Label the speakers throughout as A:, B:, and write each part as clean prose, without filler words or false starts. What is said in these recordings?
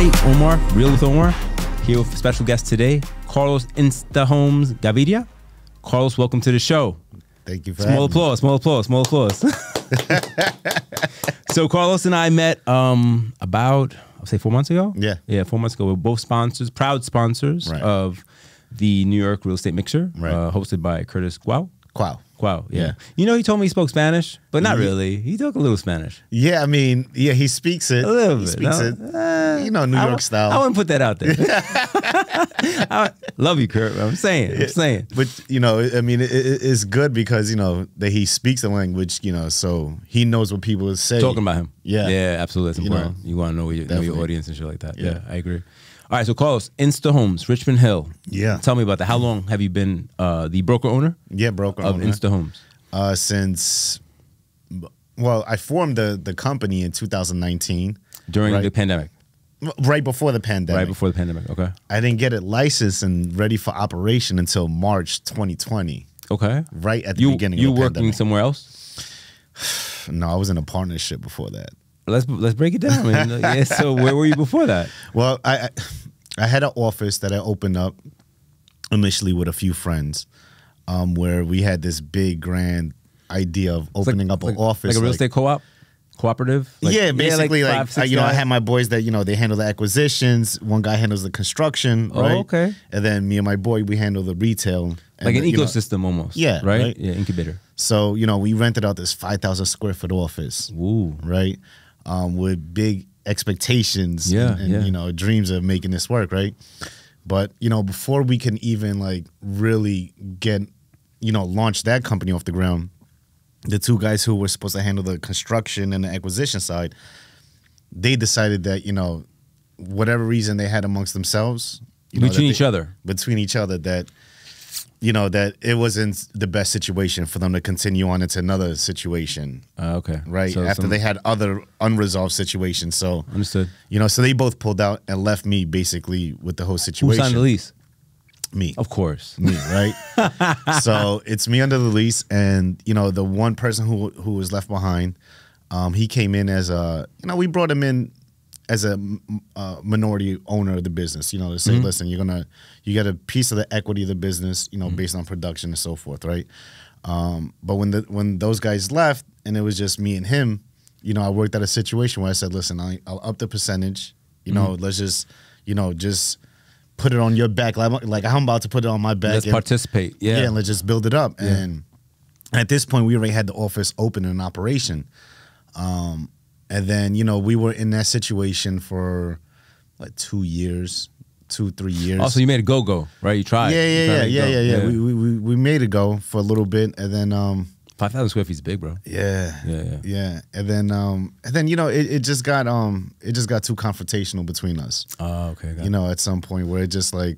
A: Hi, Omar, Real with Omar, here with a special guest today, Carlos Insta Homes, Gaviria. Carlos, welcome to the show.
B: Thank you for
A: Small applause. So Carlos and I met about, I'll say 4 months ago? Yeah, 4 months ago. We're both sponsors, proud sponsors of the New York Real Estate Mixer, hosted by Curtis Guau. Wow, yeah. You know, he told me he spoke Spanish, but not really. He talked a little Spanish.
B: Yeah, I mean, yeah, he speaks it.
A: A little bit.
B: He speaks it, you know, New York style.
A: I wouldn't put that out there. I love you, Kurt. I'm saying.
B: But, you know, I mean, it's good because, you know, that he speaks the language, you know, so he knows what people say.
A: Talking about him.
B: Yeah.
A: Yeah, absolutely. That's important. You want to know your audience and shit like that. Yeah, I agree. All right, so Carlos, Insta Homes, Richmond Hill.
B: Yeah.
A: Tell me about that. How long have you been the broker owner?
B: Yeah, broker owner.
A: Of Insta Homes.
B: Since, well, I formed the company in 2019.
A: During the pandemic?
B: Right before the pandemic.
A: Right before the pandemic, okay.
B: I didn't get it licensed and ready for operation until March 2020.
A: Okay.
B: Right at the beginning of the pandemic.
A: You working somewhere else?
B: No, I was in a partnership before that.
A: Let's break it down, man. Yeah, so where were you before that?
B: Well, I had an office that I opened up initially with a few friends, where we had this big grand idea of opening up an office,
A: like a real estate cooperative.
B: Yeah, basically, like you know, I had my boys that, you know, they handle the acquisitions. One guy handles the construction, right?
A: Okay.
B: And then me and my boy, we handle the retail,
A: like an ecosystem almost.
B: Yeah,
A: right. Yeah, incubator.
B: So, you know, we rented out this 5,000 square foot office.
A: Ooh.
B: Right. With big expectations and you know, dreams of making this work, right? But, you know, before we can even like really get, you know, launch that company off the ground, the two guys who were supposed to handle the construction and the acquisition side, they decided that, you know, whatever reason they had amongst themselves,
A: between each other,
B: that, you know, that it wasn't the best situation for them to continue on into another situation.
A: Okay.
B: Right. So after they had other unresolved situations. So,
A: understood.
B: You know, so they both pulled out and left me basically with the whole situation.
A: Who signed the lease?
B: Me.
A: Of course.
B: Me, right? So it's me under the lease. And, you know, the one person who was left behind, he came in as a, you know, we brought him in as a minority owner of the business, you know, to say, listen, you get a piece of the equity of the business, you know, based on production and so forth, right? But when those guys left and it was just me and him, you know, I worked at a situation where I said, listen, I'll up the percentage, you know, let's just, you know, just put it on your back. Like I'm about to put it on my back.
A: Let's participate. Yeah.
B: Yeah, and let's just build it up. Yeah. And at this point, we already had the office open and in operation. And then, you know, we were in that situation for like 2 years, 2-3 years.
A: Also, you made a go, right? You tried.
B: Yeah. We made it go for a little bit, and then
A: 5,000 square feet is big, bro.
B: Yeah. And then you know, it just got too confrontational between us.
A: Oh, okay.
B: You know, at some point where it just like,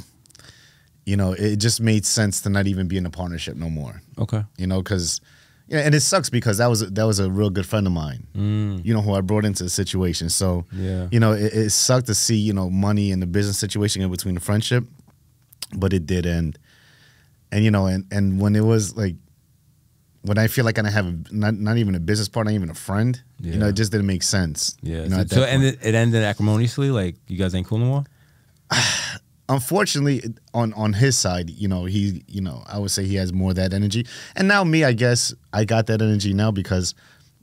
B: you know, it just made sense to not even be in a partnership no more.
A: Okay.
B: You know, because. Yeah, and it sucks because that was a real good friend of mine, you know, who I brought into the situation. So, you know, it sucked to see, you know, money and the business situation in between the friendship, but it did end. And, you know, and when it was like, when I feel like I don't have not even a business partner, not even a friend, you know, it just didn't make sense.
A: Yeah.
B: You know,
A: So it ended acrimoniously? Like, you guys ain't cool no more?
B: Unfortunately, on his side, you know, I would say he has more of that energy. And now me, I guess I got that energy now because,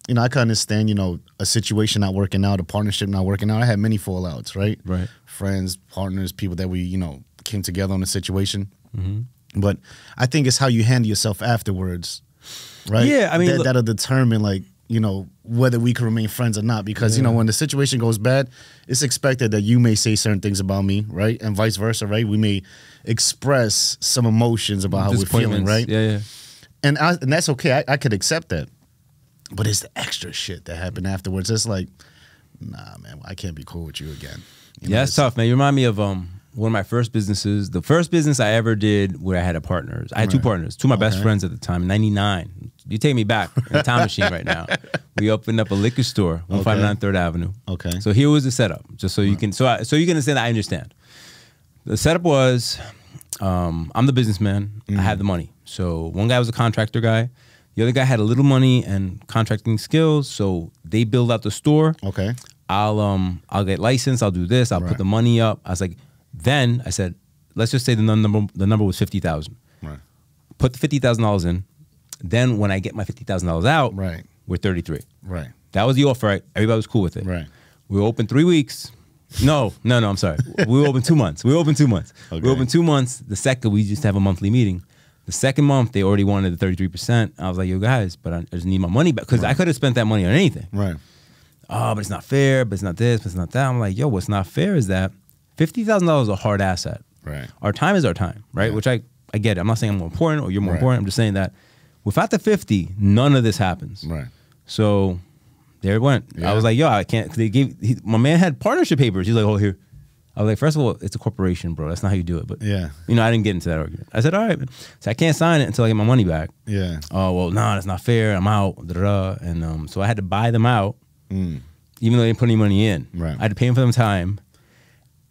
B: you know, I can understand, you know, a situation not working out, a partnership not working out. I had many fallouts, right?
A: Right.
B: Friends, partners, people that we, you know, came together on a situation. But I think it's how you handle yourself afterwards, right?
A: Yeah, I mean,
B: that'll determine, like, you know, whether we can remain friends or not. Because, you know, when the situation goes bad, it's expected that you may say certain things about me, right? And vice versa, right? We may express some emotions about how we're feeling, right?
A: Yeah.
B: And that's okay. I could accept that. But it's the extra shit that happened afterwards. It's like, nah, man, I can't be cool with you again. You know,
A: that's tough, man. You remind me of one of my first businesses. The first business I ever did where I had I had two partners, two of my best friends at the time, 99. You take me back in a time machine right now. We opened up a liquor store, 159 3rd Avenue.
B: Okay.
A: So here was the setup, just so you can so you can understand that I understand. The setup was, I'm the businessman. I had the money. So one guy was a contractor guy. The other guy had a little money and contracting skills, so they built out the store.
B: Okay.
A: I'll get licensed. I'll do this. I'll put the money up. I was like, then I said, let's just say the number was 50,000.
B: Right.
A: Put the $50,000 in. Then when I get my $50,000 out, we're 33.
B: Right.
A: That was the offer. Right? Everybody was cool with it.
B: Right.
A: We were open 3 weeks. No, I'm sorry. We were open 2 months. We were open 2 months. Okay. We were open 2 months. The second, we just have a monthly meeting. The second month, they already wanted the 33%. I was like, yo, guys, but I just need my money back. Because I could have spent that money on anything.
B: Right.
A: Oh, but it's not fair, but it's not this, but it's not that. I'm like, yo, what's not fair is that $50,000 is a hard asset.
B: Right.
A: Our time is our time, right? Yeah. Which I get it. I'm not saying I'm more important or you're more important. I'm just saying that without the 50, none of this happens.
B: Right.
A: So there it went. Yeah. I was like, yo, I can't. My man had partnership papers. He's like, oh, here. I was like, first of all, it's a corporation, bro. That's not how you do it. But
B: yeah,
A: you know, I didn't get into that argument. I said, all right, so I can't sign it until I get my money back.
B: Yeah.
A: Oh, well, no, that's not fair. I'm out. And so I had to buy them out, even though they didn't put any money in.
B: Right.
A: I had to pay them for them time.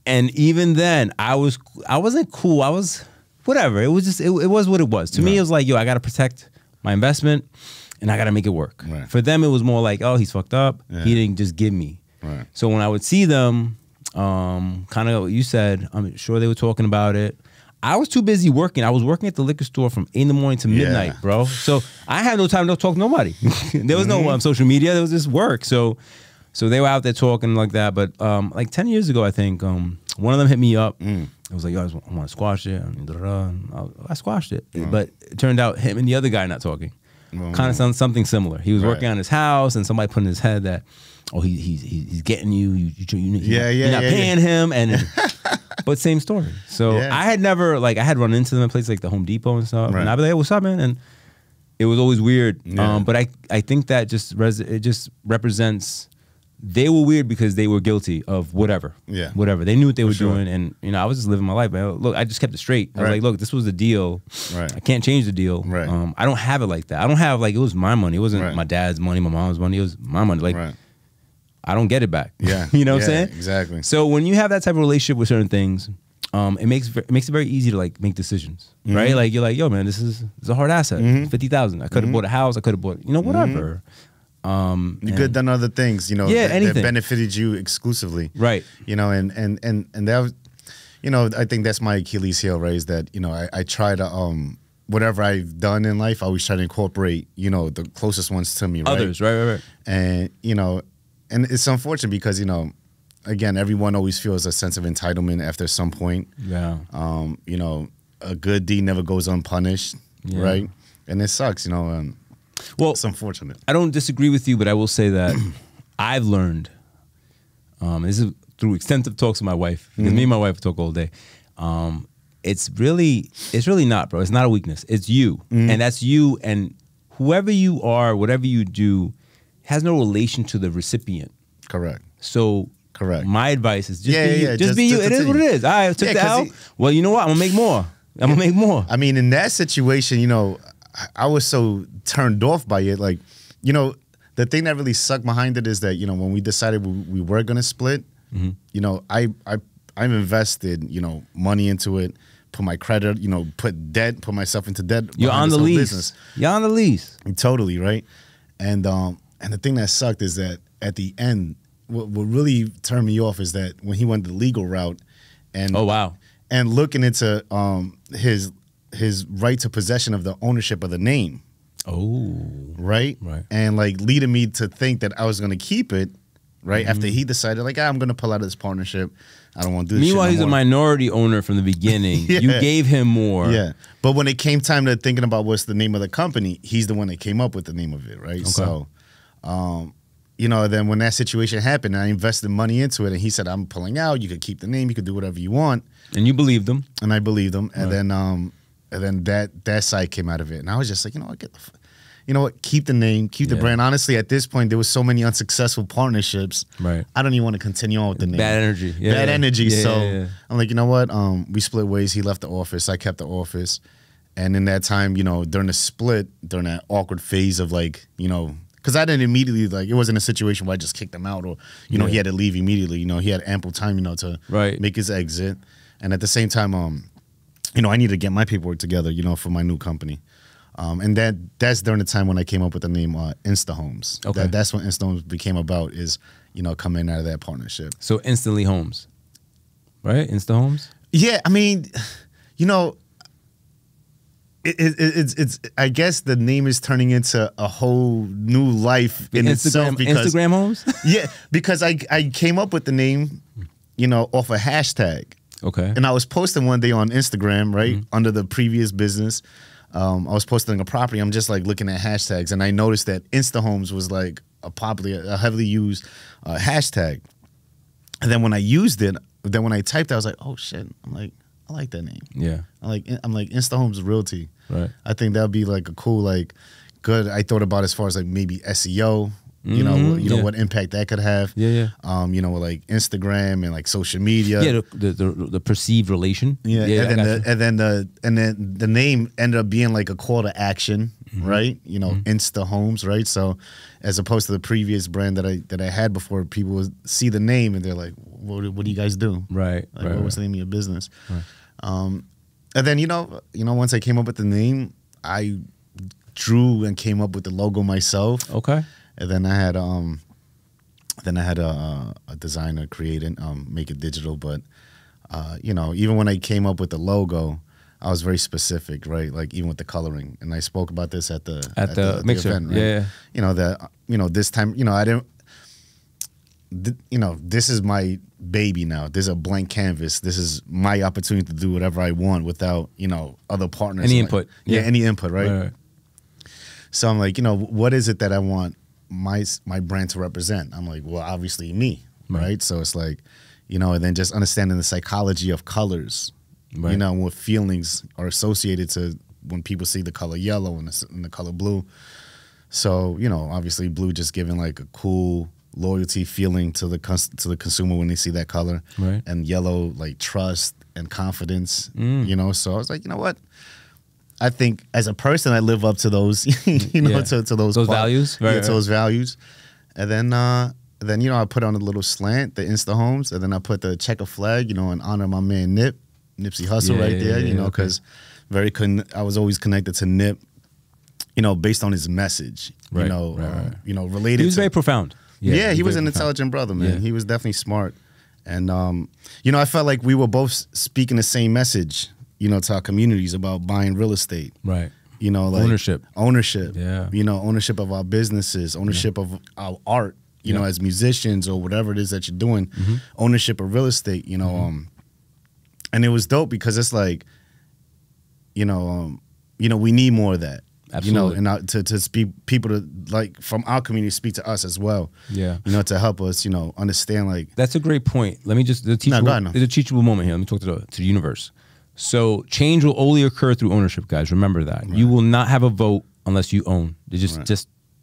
A: And even then, I wasn't cool. I was whatever. It was just it was what it was. To me, it was like, yo, I got to protect my investment, and I got to make it work.
B: Right.
A: For them, it was more like, oh, he's fucked up. Yeah. He didn't just give me.
B: Right.
A: So when I would see them, kind of what you said, I'm sure they were talking about it. I was too busy working. I was working at the liquor store from 8 in the morning to midnight, bro. So I had no time to talk to nobody. There was no social media. There was just work. So they were out there talking like that. But like 10 years ago, I think, one of them hit me up. I was like, yo, I want to squash it. I squashed it. But it turned out him and the other guy not talking. Kind of sounds something similar. He was working on his house, and somebody put in his head that, oh, he's getting you. You're not paying him, and but same story. So I had never I had run into them in places like the Home Depot and stuff, and I'd be like, hey, what's up, man? And it was always weird. But I think that it just represents. They were weird because they were guilty of whatever. Yeah. Whatever. They knew what they were doing. And, you know, I was just living my life. Man. Look, I just kept it straight. I was like, look, this was the deal. Right. I can't change the deal. Right. I don't have it like that. I don't have, it was my money. It wasn't my dad's money, my mom's money. It was my money. I don't get it back. Yeah. You know what I'm saying? Exactly. So when you have that type of relationship with certain things, it makes it very easy to, make decisions. Right? Like, you're like, yo, man, this is a hard asset. $50,000. I could have bought a house. I could have bought, whatever. You could have done other things, that benefited you exclusively, right? And that was, I think that's my Achilles heel, right? Is that I try to whatever I've done in life, I always try to incorporate the closest ones to me, right? Others, right. And and it's unfortunate because again, everyone always feels a sense of entitlement after some point. Yeah. A good deed never goes unpunished, right? And it sucks, well, it's unfortunate. I don't disagree with you, but I will say that I've learned, this is through extensive talks with my wife, because me and my wife talk all day. It's really not, bro. It's not a weakness. It's you. And that's you. And whoever you are, whatever you do, has no relation to the recipient. Correct. So my advice is just be you. Just be you. It is what it is. I took the L. Well, you know what? I'm going to make more. I'm going to make more. I mean, in that situation, I was so turned off by it. The thing that really sucked behind it is that, when we decided we were going to split, I've invested, money into it, put my credit, put myself into debt. You're on the lease. Business. You're on the lease. Totally, right? And the thing that sucked is that at the end, what really turned me off is that when he went the legal route and and looking into his right to possession of the ownership of the name. Oh. Right? Right. And leading me to think that I was going to keep it, right? After he decided I'm going to pull out of this partnership. I don't want to do this shit no more. Meanwhile, he's a minority owner from the beginning. You gave him more. Yeah. But when it came time to thinking about what's the name of the company, he's the one that came up with the name of it, right? Okay. So, then when that situation happened, I invested money into it, and he said, I'm pulling out. You could keep the name. You could do whatever you want. And you believed him. And I believed him. And then that side came out of it, and I was just like, keep the name, keep the brand. Honestly, at this point, there was so many unsuccessful partnerships. Right. I don't even want to continue on with the name. Bad energy. Bad energy. So I'm like, you know what? We split ways. He left the office. I kept the office, and in that time, during the split, during that awkward phase of because I didn't immediately it wasn't a situation where I just kicked him out or he had to leave immediately. He had ample time to make his exit, and at the same time I need to get my paperwork together, for my new company.
B: And that's during the time when I came up with the name Insta Homes.
A: Okay.
B: That's when Insta Homes became about, is, you know, coming out of that partnership.
A: So Instantly Homes, right? Insta Homes?
B: Yeah, I mean, you know, it's I guess the name is turning into a whole new life in itself. Because
A: Instagram Homes?
B: Yeah, because I came up with the name, you know, off a hashtag.
A: Okay.
B: And I was posting one day on Instagram, right, under the previous business. I was posting a property. I'm just like looking at hashtags, and I noticed that Insta Homes was like a heavily used hashtag. And then when I used it, then when I typed it, I was like, oh shit! I'm like, I like that name.
A: Yeah.
B: I'm like Insta Homes Realty.
A: Right.
B: I think that would be like a cool, like, good. I thought about as far as like maybe SEO. You know, what impact that could have.
A: Yeah.
B: You know, like Instagram and like social media.
A: Yeah, the perceived relation.
B: Yeah, and then the name ended up being like a call to action, right? You know, Insta Homes, right? So, as opposed to the previous brand that I had before, people would see the name and they're like, "What do you guys do?"
A: Right.
B: Like, what was the name of your business? Right. And then you know, once I came up with the name, I drew and came up with the logo myself.
A: Okay.
B: And then I had a designer create it, make it digital. But you know, even when I came up with the logo, I was very specific, right? Like even with the coloring, and I spoke about this at the
A: mixer
B: event, right?
A: Yeah.
B: You know this time, you know, I didn't. You know, this is my baby now. This is a blank canvas. This is my opportunity to do whatever I want without, you know, other partners.
A: Any input.
B: Yeah, any input, right?
A: Right.
B: So I'm like, you know, what is it that I want my brand to represent? I'm like, well, obviously me, right? So it's like, you know, and then just understanding the psychology of colors, you know, what feelings are associated to when people see the color yellow and the color blue. So, you know, obviously blue just giving like a cool loyalty feeling to the consumer when they see that color,
A: right? And
B: yellow, like trust and confidence, you know. So I was like, you know what? I think as a person, I live up to those, you know, to those
A: values,
B: right, to those values. And then you know, I put on a little slant, the Insta Homes, and then I put the checker flag, you know, in honor of my man Nipsey Hussle, right there, you know, because I was always connected to Nip, you know, based on his message, you know, you know, related.
A: He was very profound.
B: Yeah, he was an intelligent brother, man. Yeah. He was definitely smart, and you know, I felt like we were both speaking the same message, you know, to our communities about buying real estate.
A: Right.
B: You know, like
A: ownership.
B: Yeah. You know, ownership of our businesses, ownership of our art, you know, as musicians or whatever it is that you're doing, ownership of real estate, you know, and it was dope because it's like, you know, we need more of that.
A: Absolutely.
B: You know, and to speak people to like from our community speak to us as well.
A: Yeah.
B: You know, to help us, you know, understand like.
A: That's a great point. Let me just, there's a teachable moment here. Let me talk to the universe. So change will only occur through ownership, guys. Remember that. Right. You will not have a vote unless you own. It's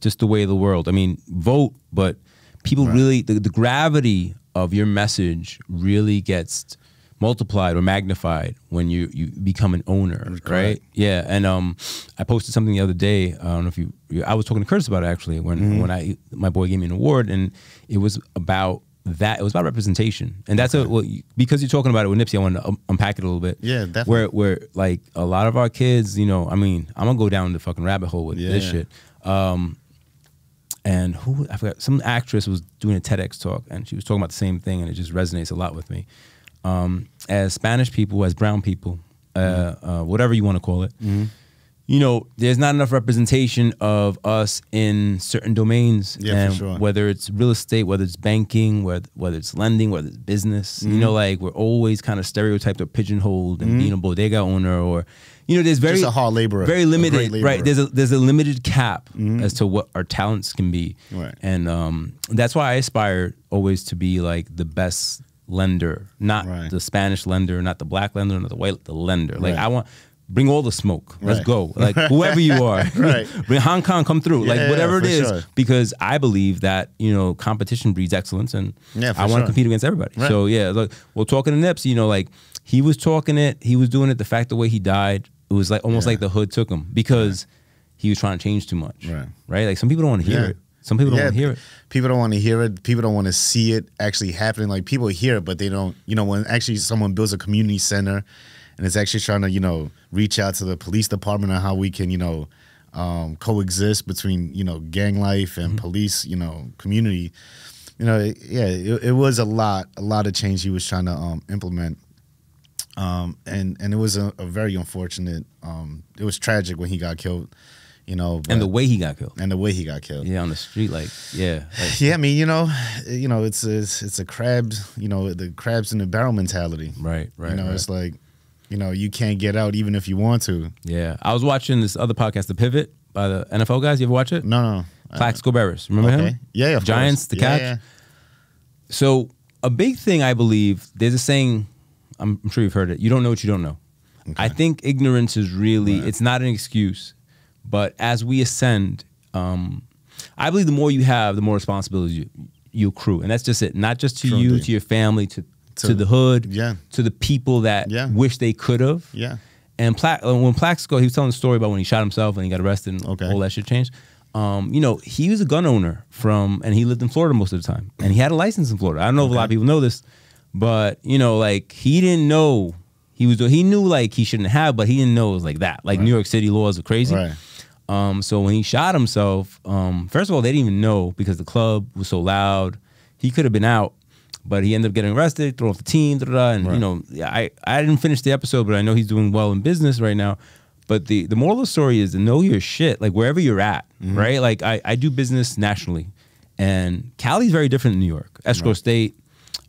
A: just the way of the world. I mean, vote, but people really, the gravity of your message really gets multiplied or magnified when you become an owner, right? Yeah, and I posted something the other day. I don't know if I was talking to Curtis about it actually when my boy gave me an award, and it was about that. It was about representation, and that's because you're talking about it with Nipsey. I want to unpack it a little bit.
B: Yeah, definitely.
A: Where like a lot of our kids, you know, I mean, I'm gonna go down the fucking rabbit hole with this shit. And I forgot, some actress was doing a TEDx talk, and she was talking about the same thing, and it just resonates a lot with me. As Spanish people, as brown people, whatever you want to call it, you know, there's not enough representation of us in certain domains.
B: Yeah,
A: and
B: for sure.
A: Whether it's real estate, whether it's banking, whether it's lending, whether it's business, you know, like we're always kind of stereotyped or pigeonholed and being a bodega owner, or, you know, there's
B: just a hard laborer,
A: very limited, right? There's a limited cap as to what our talents can be,
B: right?
A: And that's why I aspire always to be like the best lender, not the Spanish lender, not the black lender, not the white, the lender. Like I want, bring all the smoke. Let's go. Like whoever you are, bring Hong Kong, come through. Like whatever it is, because I believe that, you know, competition breeds excellence, and I want to compete against everybody. So yeah, look, well, talking to Nips, you know, like he was talking it, he was doing it. The fact the way he died, it was like almost like the hood took him because he was trying to change too much. Right. Like some people don't want to hear it. Some people don't want to hear it.
B: People don't want to hear it. People don't want to see it actually happening. Like people hear it, but they don't, you know, when actually someone builds a community center and it's actually trying to, you know, reach out to the police department on how we can, you know, coexist between, you know, gang life and police, you know, community. You know, it was a lot of change he was trying to implement. And it was a very unfortunate, it was tragic when he got killed, you know.
A: And the way he got killed.
B: And the way he got killed.
A: Yeah, on the street, like, yeah. Like,
B: yeah, I mean, you know, it's a crabs, you know, the crabs in the barrel mentality.
A: Right.
B: You know, it's like, you know, you can't get out even if you want to.
A: Yeah. I was watching this other podcast, The Pivot, by the NFL guys. You ever watch it?
B: No.
A: Plaxico Barris. Remember him?
B: Yeah, of
A: Giants,
B: course.
A: the catch.
B: Yeah.
A: So a big thing, I believe, there's a saying, I'm sure you've heard it, you don't know what you don't know. Okay. I think ignorance is really, it's not an excuse, but as we ascend, I believe the more you have, the more responsibilities you accrue. And that's just it. Not just to you, to your family, to the hood, to the people that wish they could have.
B: Yeah.
A: And when Plaxico, he was telling a story about when he shot himself and he got arrested and all that shit changed. You know, he was a gun owner and he lived in Florida most of the time. And he had a license in Florida. I don't know if a lot of people know this, but, you know, like, he didn't know he knew, like, he shouldn't have, but he didn't know it was like that. Like, New York City laws are crazy. Right. So when he shot himself, first of all, they didn't even know because the club was so loud. He could have been out, but he ended up getting arrested, thrown off the team, and, you know, I didn't finish the episode, but I know he's doing well in business right now. But the moral of the story is to know your shit, like, wherever you're at, right? Like, I do business nationally, and Cali's very different than New York. Escrow State,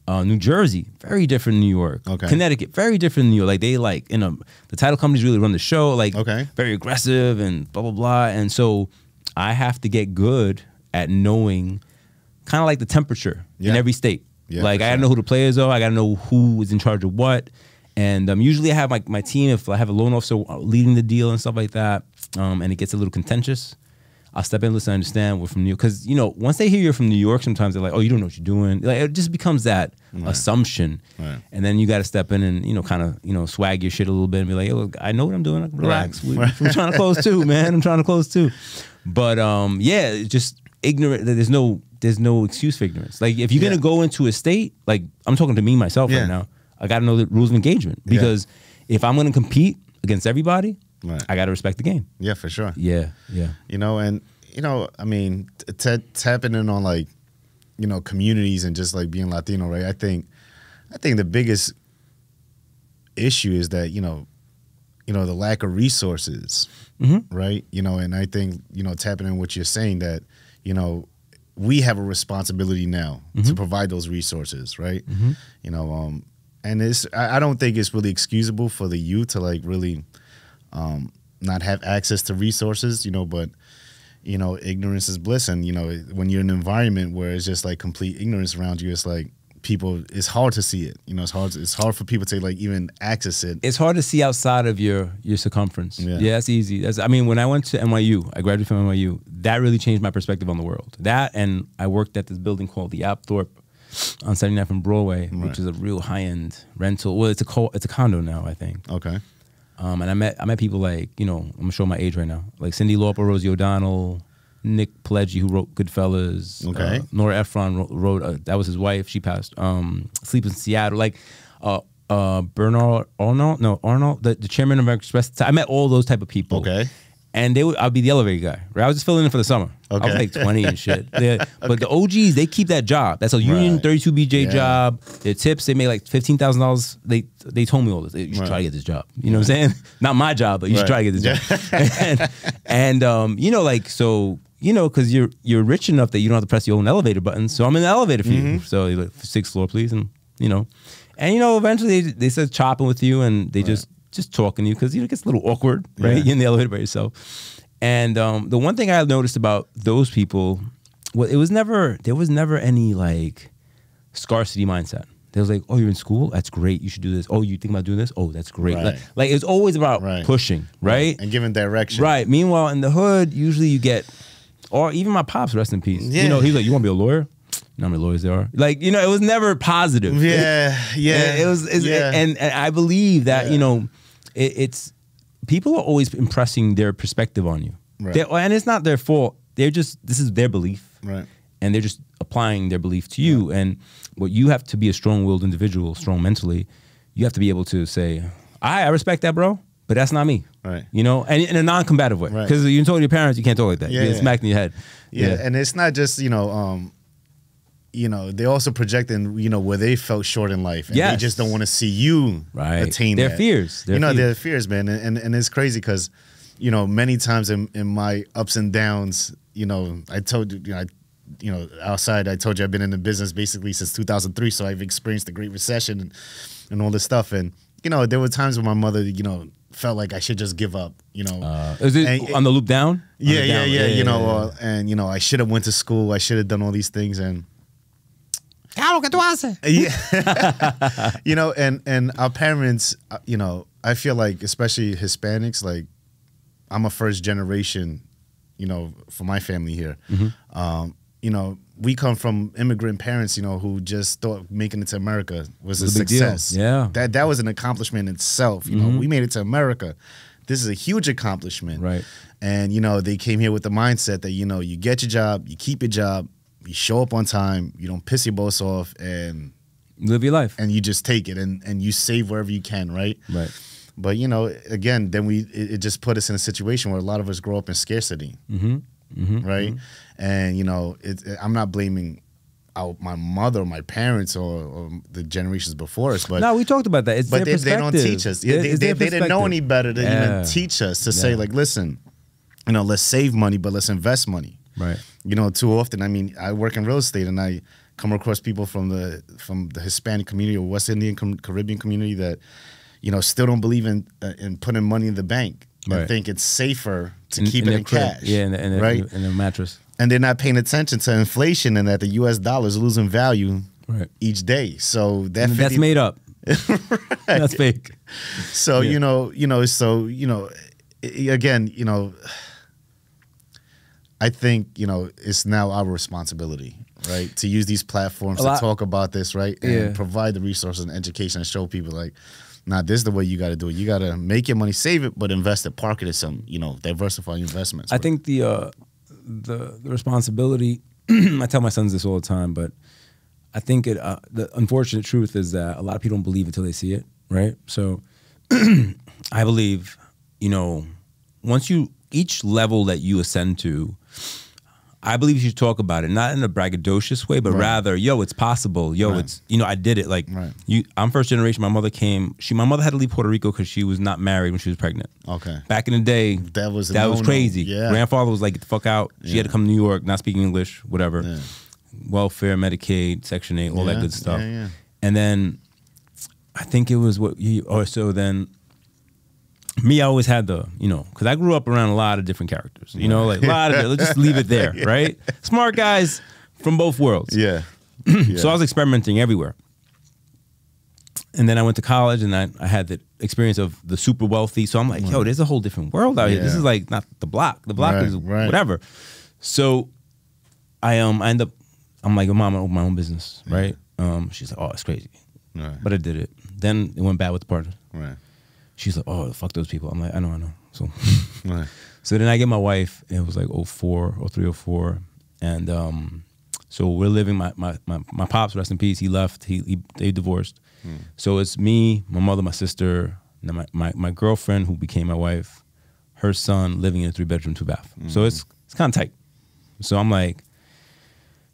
A: New Jersey, very different than New York. Connecticut, very different than New York. Like, they, like, the title companies really run the show, like, very aggressive and blah, blah, blah. And so I have to get good at knowing kind of like the temperature in every state. Like, I gotta know who the players are. I gotta know who is in charge of what. And usually I have my team, if I have a loan officer leading the deal and stuff like that, and it gets a little contentious, I'll step in, listen, understand we're from New York. Because, you know, once they hear you're from New York, sometimes they're like, oh, you don't know what you're doing. Like, it just becomes that assumption. And then you got to step in and, you know, kind of, you know, swag your shit a little bit and be like, hey, look, I know what I'm doing. Like, relax. We're trying to close too, man. I'm trying to close too. But, yeah, it's just ignorant. There's no excuse for ignorance. Like, if you're going to go into a state, like, I'm talking to me, myself right now, I got to know the rules of engagement. Because if I'm going to compete against everybody, I got to respect the game. Yeah,
B: for sure.
A: Yeah.
B: You know, and, you know, I mean, tapping in on, like, you know, communities and just, like, being Latino, right? I think the biggest issue is that, you know, the lack of resources, right? You know, and I think, you know, tapping in what you're saying that, you know, we have a responsibility now to provide those resources, right? You know, and I don't think it's really excusable for the youth to, like, really not have access to resources, you know, but, you know, ignorance is bliss. And, you know, when you're in an environment where it's just, like, complete ignorance around you, it's like it's hard to see it. You know, it's hard for people to, like, even access it.
A: It's hard to see outside of your circumference. Yeah, that's easy. I mean, when I went to NYU, I graduated from NYU, that really changed my perspective on the world. That, and I worked at this building called the Apthorpe on 79th and Broadway, which is a real high-end rental. Well, it's a condo now, I think. And I met people like, you know, I'm gonna show my age right now, like Cyndi Lauper, Rosie O'Donnell, Nick Pileggi, who wrote Goodfellas. Nora Ephron wrote that was his wife. She passed. Sleep in Seattle. Like Bernard Arnold, the chairman of American Express. I met all those type of people. And I'd be the elevator guy, right? I was just filling in for the summer. I was like 20 and shit. But the OGs, they keep that job. That's a union 32 BJ job. Their tips, they make like $15,000. They told me all this. You should try to get this job. You know what I'm saying? Not my job, but you should try to get this job. and you know, like, so, you know, because you're rich enough that you don't have to press your own elevator button. So I'm in the elevator for you. So you're like, 6th floor, please. And, you know, eventually they start chopping with you and they just talking to you because, you know, it gets a little awkward, right? You're in the elevator by yourself. And the one thing I noticed about those people, well, there was never any, like, scarcity mindset. They was like, oh, you're in school? That's great. You should do this. Oh, you think about doing this? Oh, that's great. Like it's always about pushing, right?
B: And giving direction.
A: Right. Meanwhile, in the hood, usually you get, or even my pops, rest in peace. You know, he's like, you want to be a lawyer? You know how many lawyers there are? Like, you know, it was never positive. And I believe that, you know, it's people are always impressing their perspective on you. And it's not their fault. This is their belief. And they're just applying their belief to you. And what you have to be a strong-willed individual, strong mentally, you have to be able to say, I respect that, bro. But that's not me.
B: Right.
A: You know, and in a non-combative way. Because you told your parents you can't talk like that. You get smacked in your head.
B: Yeah. And it's not just, you know, they also projecting, you know, where they felt short in life. And they just don't want to see you attain
A: their
B: that.
A: fears.
B: Their fears, man. And it's crazy because, you know, many times in my ups and downs, you know, I told you, outside, I told you I've been in the business basically since 2003. So I've experienced the Great Recession and all this stuff. And, you know, there were times when my mother, you know, felt like I should just give up, you know.
A: Is it on the loop down?
B: Yeah, you know, and, you know, I should have went to school. I should have done all these things. And
A: claro que tú haces.
B: Yeah. You know, and our parents, you know, I feel like, especially Hispanics, like, I'm a first generation, you know, for my family here. You know, we come from immigrant parents, you know, who just thought making it to America was a success.
A: Yeah.
B: That was an accomplishment in itself. You know, we made it to America. This is a huge accomplishment.
A: Right.
B: And, you know, they came here with the mindset that, you know, you get your job, you keep your job, you show up on time, you don't piss your boss off, and
A: live your life.
B: And you just take it and you save wherever you can, right?
A: Right.
B: But, you know, again, then it just put us in a situation where a lot of us grow up in scarcity. Right? And, you know, I'm not blaming my mother or my parents or the generations before us. But
A: no, we talked about that. It's their perspective.
B: They don't teach us. They didn't know any better to even teach us to say, like, listen, you know, let's save money, but let's invest money.
A: Right.
B: You know, too often, I mean, I work in real estate and I come across people from the Hispanic community or West Indian Caribbean community that, you know, still don't believe in putting money in the bank. I think it's safer to keep it in cash.
A: Yeah, right? In a mattress.
B: And they're not paying attention to inflation and that the U.S. dollar is losing value each day. So
A: that's made up. Right. That's fake.
B: So, you know, again, you know, I think, you know, it's now our responsibility, right, to use these platforms to talk about this, right, and provide the resources and education and show people, like, nah, this is the way you got to do it. You got to make your money, save it, but invest it, park it in some, you know, diversify investments.
A: I think the responsibility, I tell my sons this all the time, but I think the unfortunate truth is that a lot of people don't believe until they see it, right? So I believe, you know, each level that you ascend to, I believe you should talk about it, not in a braggadocious way, but rather, yo, it's possible. Yo, it's, you know, I did it. Like, I'm first generation. My mother came. My mother had to leave Puerto Rico because she was not married when she was pregnant. Okay. Back in the day, that was crazy. Yeah. Grandfather was like, get the fuck out. She had to come to New York, not speaking English, whatever. Yeah. Welfare, Medicaid, Section 8, all that good stuff. Yeah. And then I think it was me, I always had the, you know, because I grew up around a lot of different characters, you know, like a lot of, let's just leave it there, right? Smart guys from both worlds. Yeah. So I was experimenting everywhere. And then I went to college and I had the experience of the super wealthy. So I'm like, yo, there's a whole different world out here. This is like not the block. The block is whatever. So I end up, I'm like, Mom, I open my own business, right? She's like, oh, it's crazy. But I did it. Then it went bad with the partner. She's like, oh, fuck those people. I'm like, I know. So so then I get my wife, and it was like 04, 03, 04. And so we're living, my pops, rest in peace, he left, they divorced. So it's me, my mother, my sister, and my girlfriend who became my wife, her son living in a 3-bedroom, 2-bath. So it's kind of tight. So I'm like,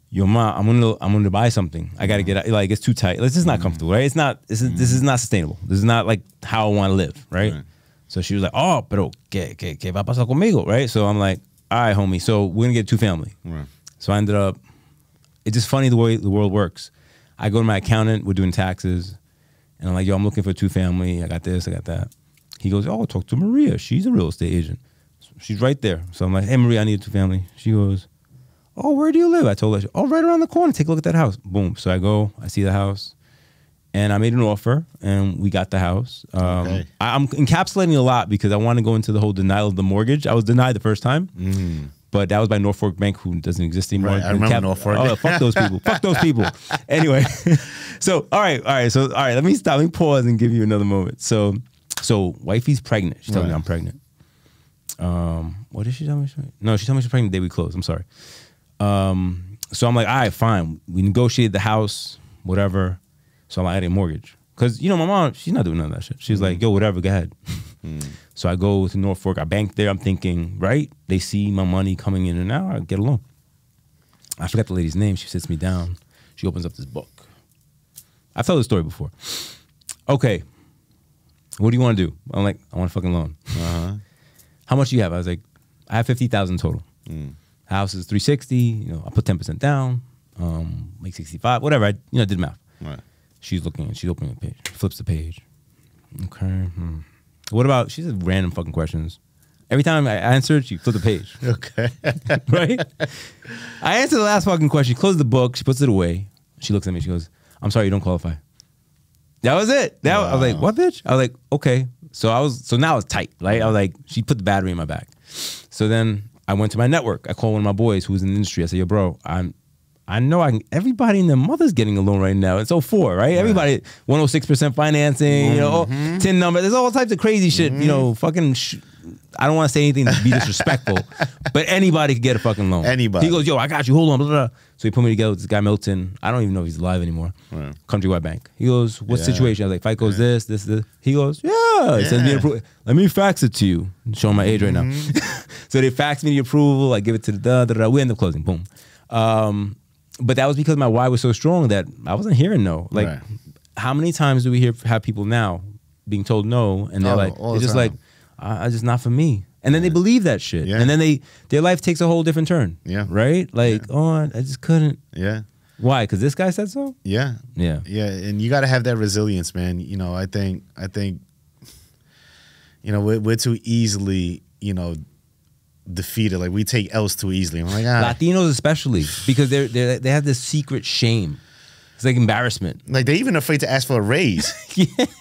A: yo, Ma, I'm gonna buy something. I gotta get out. Like, it's too tight. This is not comfortable, right? This is not sustainable. This is not like how I want to live, right? So she was like, oh, pero ¿qué va a pasar conmigo, right? So I'm like, all right, homie. So we're gonna get 2-family. So I ended up. It's just funny the way the world works. I go to my accountant. We're doing taxes, and I'm like, yo, I'm looking for a 2-family. I got this. I got that. He goes, oh, talk to Maria. She's a real estate agent. She's right there. So I'm like, hey, Maria, I need a 2-family. She goes, oh, where do you live? I told her, oh, right around the corner. Take a look at that house. Boom. So I go, I see the house, and I made an offer, and we got the house. I'm encapsulating a lot because I want to go into the whole denial of the mortgage. I was denied the first time, but that was by Norfolk Bank, who doesn't exist anymore.
B: Right, I remember Norfolk.
A: Oh, fuck those people. Fuck those people. Anyway, so all right. So all right, let me stop. Let me pause and give you another moment. So wifey's pregnant. She told me I'm pregnant. What did she tell me? No, she told me she's pregnant the day we closed. I'm sorry. So I'm like, all right, fine. We negotiated the house, whatever. So I'm like, I had a mortgage. Because, you know, my mom, she's not doing none of that shit. She's like, yo, whatever, go ahead. So I go to Norfolk, I bank there. I'm thinking, right? They see my money coming in and out, I get a loan. I forgot the lady's name. She sits me down. She opens up this book. I've told this story before. Okay, what do you want to do? I'm like, I want a fucking loan. How much do you have? I was like, I have 50,000 total. House is 360. You know, I put 10% down. Make 65. Whatever. I did math.
B: Right.
A: She's looking. She's opening the page. Flips the page. Okay. What about? She said random fucking questions. Every time I answered, she flipped the page.
B: Okay.
A: Right. I answered the last fucking question. She closed the book. She puts it away. She looks at me. She goes, "I'm sorry, you don't qualify." That was it. Wow. I was like, "What, bitch?" I was like, "Okay." So now it's tight. Right. I was like, she put the battery in my back. So then I went to my network. I called one of my boys who was in the industry. I said, "Yo, bro, I know everybody and their mother's getting a loan right now. It's 04, right? Everybody, 106% financing, you know, 10 numbers. There's all types of crazy shit, you know, fucking, I don't want to say anything to be disrespectful, but anybody could get a fucking loan.
B: Anybody.
A: He goes, yo, I got you, hold on, blah, blah, blah. So he put me together with this guy, Milton. I don't even know if he's alive anymore. Right. Countrywide Bank. He goes, what situation? I was like, FICO's this. He goes, yeah. He sends me an approval. Let me fax it to you. I'm showing my age right now. So they fax me the approval. I give it to the we end up closing. Boom. But that was because my why was so strong that I wasn't hearing no. Like, how many times do we have people now being told no, and they're they're just like, "I just not for me," and then they believe that shit, and then their life takes a whole different turn. Yeah, right. Like, oh, I just couldn't. Yeah. Why? Because this guy said so. Yeah. Yeah.
B: Yeah, and you got to have that resilience, man. You know, I think, you know, we're too easily, you know, defeated. Like, we take L's too easily. I'm like,
A: Latinos especially, because they have this secret shame. It's like embarrassment.
B: Like, they're even afraid to ask for a raise.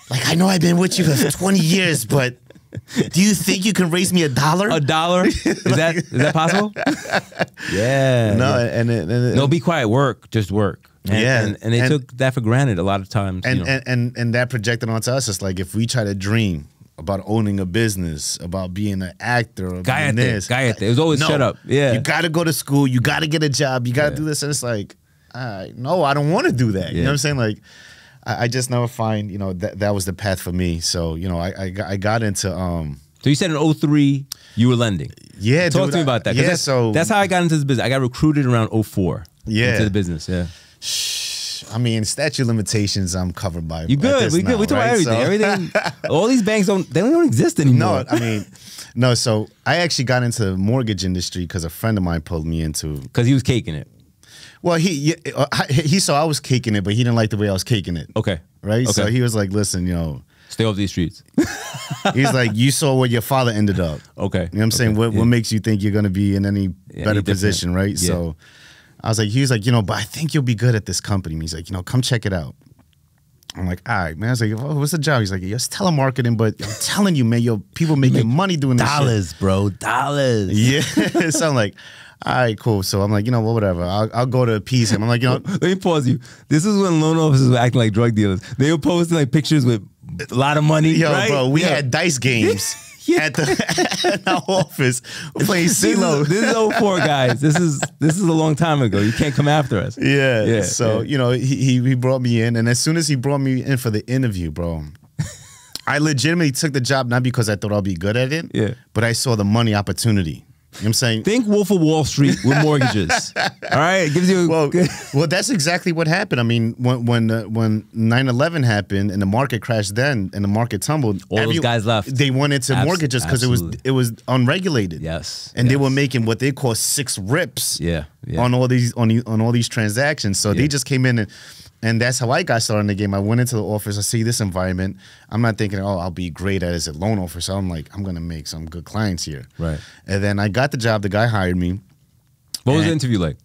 B: Like, I know I've been with you for 20 years, but do you think you can raise me $1?
A: $1? Is that possible? Yeah.
B: No, and
A: no, be quiet. Work, just work. And they took that for granted a lot of times.
B: And that projected onto us. It's like, if we try to dream about owning a business, about being an actor, or being this.
A: It was always shut up. Yeah.
B: You got to go to school. You got to get a job. You got to do this. And it's like, no, I don't want to do that. You know what I'm saying? Like, I just never find, you know, that was the path for me. So, you know, I got into.
A: So you said in 03, you were lending.
B: Yeah.
A: Talk to me about that.
B: Yeah.
A: That's how I got into this business. I got recruited around 04. Yeah. Into the business. Yeah.
B: I mean, statute of limitations, I'm covered by.
A: You good? We good. We talk about everything. So. Everything. All these banks don't exist anymore.
B: No, I mean, no. So I actually got into the mortgage industry because a friend of mine pulled me into.
A: Because he was caking it.
B: Well, he saw I was caking it, but he didn't like the way I was caking it.
A: Okay.
B: Right.
A: Okay.
B: So he was like, "Listen, you know,
A: stay off these streets."
B: He's like, "You saw where your father ended up."
A: Okay.
B: You know what I'm saying? What makes you think you're going to be in any better position, right? Yeah. So. He was like, you know, but I think you'll be good at this company. He's like, you know, come check it out. I'm like, all right, man. I was like, oh, what's the job? He's like, it's telemarketing, but I'm telling you, man, people making money doing this
A: dollars,
B: shit.
A: Bro, dollars.
B: Yeah. So I'm like, all right, cool. So I'm like, you know, well, whatever. I'll go to appease him. I'm like, you know.
A: Let me pause you. This is when loan officers were acting like drug dealers. They were posting like pictures with a lot of money.
B: Yo,
A: right?
B: Bro, we had dice games. At our office, we're playing CeeLo.
A: This is 04, guys. This is a long time ago. You can't come after us.
B: Yeah. So you know, he brought me in, and as soon as he brought me in for the interview, bro, I legitimately took the job not because I thought I'd be good at it, but I saw the money opportunity. You know what I'm saying?
A: Think Wolf of Wall Street with mortgages. All right? It gives you
B: well, that's exactly what happened. I mean, when 9/11 happened and the market crashed then and the market tumbled,
A: all those guys left.
B: They went into mortgages because it was unregulated.
A: Yes.
B: And they were making what they call 6 rips on all these transactions. So they just came in and that's how I got started in the game. I went into the office. I see this environment. I'm not thinking, oh, I'll be great at it as a loan officer. I'm like, I'm going to make some good clients here.
A: Right.
B: And then I got the job. The guy hired me.
A: What was the interview like?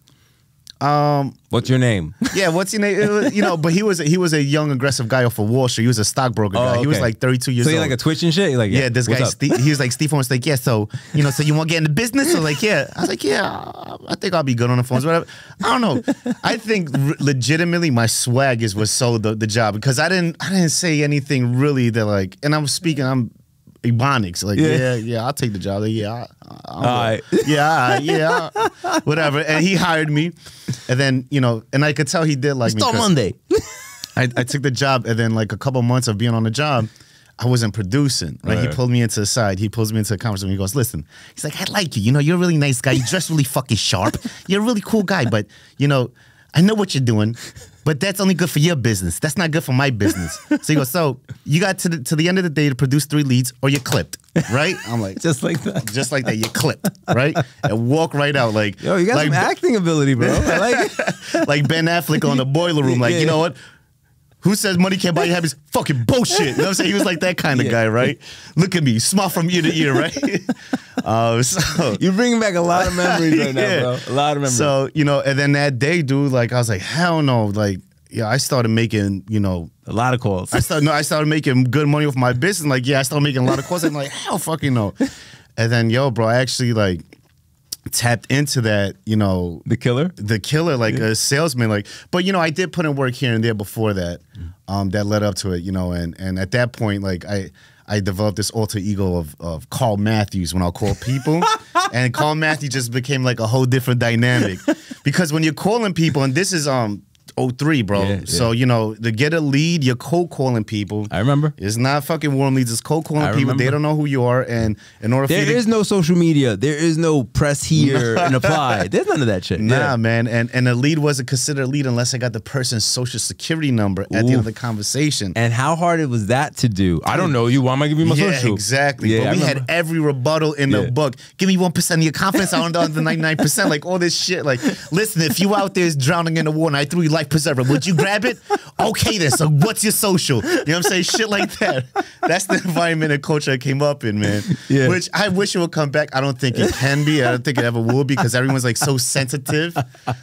A: What's your name?
B: Yeah, what's your name? It was, you know, but he was a young, aggressive guy off of Wall Street. He was a stockbroker guy. He was like 32 years old.
A: So you're like a Twitch and shit? You're like,
B: yeah, this guy, he was like, Steve Holmes, like, yeah, so, you know, so you want to get into business? Or like, yeah. I was like, yeah, I think I'll be good on the phones, whatever. I don't know. I think legitimately my swag was sold the job because I didn't say anything really that like, and I'm Ebonics, like, yeah, I'll take the job. Like, yeah, all
A: right.
B: Yeah, whatever. And he hired me, and then, you know, and I could tell he did like me.
A: Start Monday.
B: I took the job, and then like a couple months of being on the job, I wasn't producing, right? He pulled me into the side. He pulls me into a conference room. He goes, listen, he's like, I like you. You know, you're a really nice guy. You dress really fucking sharp. You're a really cool guy. But, you know, I know what you're doing, but that's only good for your business. That's not good for my business. So he goes, so you got to the end of the day to produce 3 leads or you're clipped, right? I'm like,
A: just like that.
B: Just like that. You're clipped, right? And walk right out like.
A: Yo, you got
B: like,
A: some acting ability, bro. I like it.
B: Like Ben Affleck on the Boiler Room. Like, you know what? Who says money can't buy you happiness? Fucking bullshit. You know what I'm saying? He was like that kind of guy, right? Look at me, smile from ear to ear, right? So
A: you're bringing back a lot of memories right now, bro. A lot of memories.
B: So, you know, and then that day, dude, like I was like, hell no. Like, yeah, I started making, you know,
A: a lot of calls.
B: I started making good money off my business. Like, yeah, I started making a lot of calls. I'm like, hell fucking no. And then, yo, bro, I actually like tapped into that, you know,
A: the killer,
B: like a salesman, like. But you know, I did put in work here and there before that, that led up to it, you know, and at that point, like I developed this alter ego of Carl Matthews when I'll call people, and Carl Matthews just became like a whole different dynamic, because when you're calling people, and this is 03, bro.
A: Yeah,
B: so, you know, to get a lead, you're cold calling people.
A: I remember.
B: It's not fucking warm leads. It's cold calling people. They don't know who you are. And in order for
A: there is no social media. There is no press here and apply. There's none of that shit.
B: Nah, man. And a lead wasn't considered a lead unless I got the person's social security number at the end of the conversation.
A: And how hard was that to do? I don't know you. Why am I giving you my social?
B: Exactly. Yeah, but we had every rebuttal in the book. Give me 1% of your confidence. I don't know the 99%. Like all this shit. Like, listen, if you out there is drowning in the water and I threw you life preserver, would you grab it? Okay then, so what's your social? You know what I'm saying? Shit like that. That's the environment and culture I came up in, man. Yeah. Which I wish it would come back. I don't think it can be. I don't think it ever will, because everyone's like so sensitive.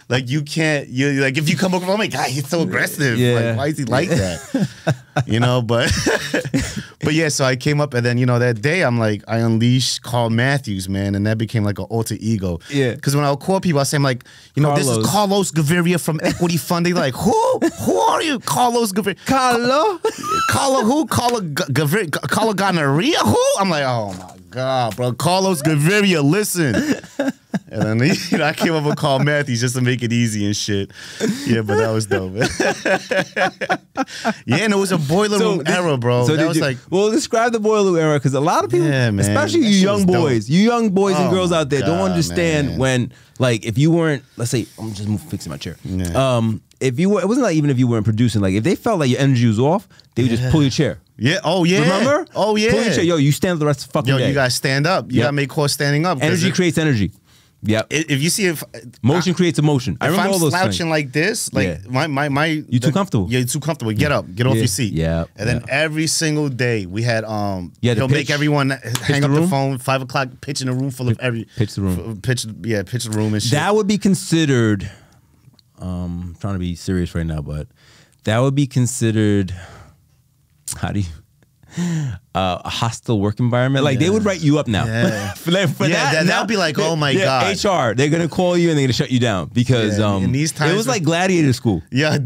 B: Like you can't, you like if you come over, oh my God, he's so aggressive.
A: Yeah.
B: Like, why is he like that? You know, but yeah, so I came up, and then, you know, that day I'm like, I unleashed Carl Matthews, man, and that became like an alter ego.
A: Yeah.
B: Because when I would call people, I say, I'm like, you know, this is Carlos Gaviria from Equity Fund. They like, who? Who are you? Carlos Gaviria.
A: Carlo?
B: Carlo who? Carlo Gaviria? Carlo Gonorrhea? Who? I'm like, oh my God, bro. Carlos Gaviria, listen. And then, you know, I came up with Carl Matthews just to make it easy and shit. Yeah, but that was dope. Yeah, and it was a boiler room era, bro. So that was like,
A: well, describe the boiler room era, because a lot of people, especially you young boys, and girls out there, don't understand when, like, if you weren't, let's say, I'm just fixing my chair. Yeah. If you were, it wasn't like even if you weren't producing, like if they felt like your energy was off, they would just pull your chair.
B: Yeah. Oh yeah.
A: Remember?
B: Oh yeah.
A: Pull your chair. Yo, you stand up the rest of the fucking day.
B: You gotta stand up. You gotta make calls standing up.
A: Energy creates energy. Yeah.
B: If you see
A: motion creates emotion. I remember all those things. If I'm slouching
B: like this, like my
A: you're too comfortable.
B: Yeah, you're too comfortable. Get up. Get off your seat.
A: Yeah.
B: And then every single day we had he'll make everyone hang up the phone, 5 o'clock, pitch in a room full of pitch the room. Pitch the room and shit.
A: That would be considered I'm trying to be serious right now, but that would be considered, how do you, a hostile work environment. Like they would write you up now. Yeah. for
B: that would be like, oh my God.
A: HR, they're gonna call you and they're gonna shut you down because
B: in these times
A: it was like gladiator school.
B: Yeah,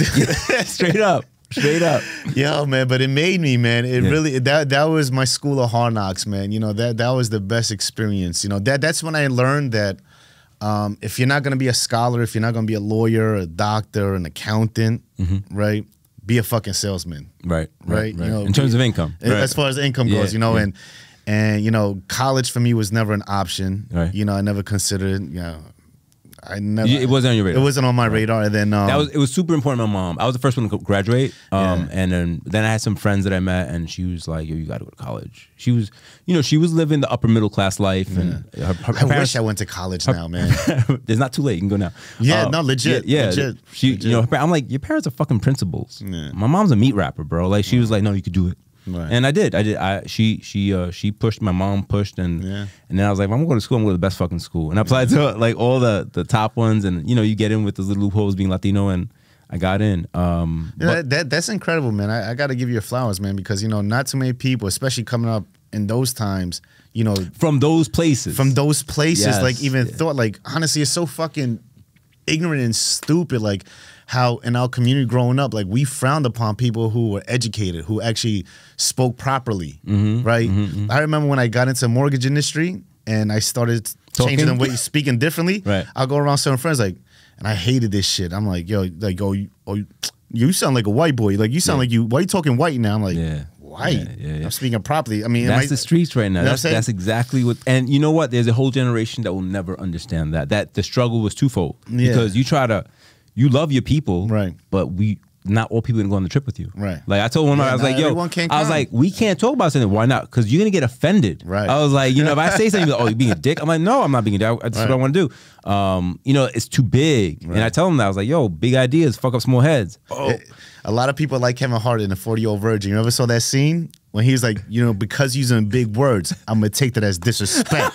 A: straight up. Straight up.
B: Yo, man, but it made me, man. It really, that was my school of hard knocks, man. You know, that was the best experience. You know, that's when I learned that if you're not going to be a scholar, if you're not going to be a lawyer, a doctor, an accountant, right, be a fucking salesman.
A: Right.
B: You know,
A: in terms of income.
B: As far as income goes, you know, and, you know, college for me was never an option. Right. You know, I never considered, you know, I never.
A: It wasn't on your radar.
B: It wasn't on my radar. And then
A: it was super important to my mom. I was the first one to graduate. And then I had some friends that I met, and she was like, "Yo, you got to go to college." She was, you know, she was living the upper middle class life. And her
B: I wish I went to college now, man.
A: It's not too late. You can go now.
B: Yeah, no, legit.
A: Yeah,
B: legit.
A: You know, I'm like, your parents are fucking principals. Yeah. My mom's a meat wrapper, bro. Like she was like, "No, you could do it." Right. And I did. She pushed. My mom pushed, and then I was like, I'm gonna go to school. I'm gonna go to the best fucking school. And I applied to like all the top ones, and you know, you get in with those little loopholes being Latino, and I got in.
B: That's incredible, man. I got to give you your flowers, man, because you know, not too many people, especially coming up in those times, you know,
A: from those places,
B: like even thought, like honestly, it's so fucking ignorant and stupid, like. How in our community growing up, like we frowned upon people who were educated, who actually spoke properly, right? I remember when I got into the mortgage industry and I started changing the way speaking differently. Right. I'll go around certain friends like, and I hated this shit. I'm like, yo, like, you sound like a white boy. Like you sound like you. Why are you talking white now? I'm like, white. I'm speaking properly. I mean,
A: that's the streets right now. You know that's exactly what. And you know what? There's a whole generation that will never understand that. That the struggle was twofold because you love your people, right? But not all people are gonna go on the trip with you, right? Like I told one, I was like, "Yo," I was like, "We can't talk about something. Why not? Because you're gonna get offended." Right. I was like, if I say something, like, "Oh, you're being a dick," I'm like, "No, I'm not being a dick. That's what I want to do." It's too big, and I tell them that I was like, "Yo, big ideas fuck up small heads."
B: A lot of people like Kevin Hart in the 40-Year-Old Virgin. You ever saw that scene when he's like, because using big words, I'm gonna take that as disrespect.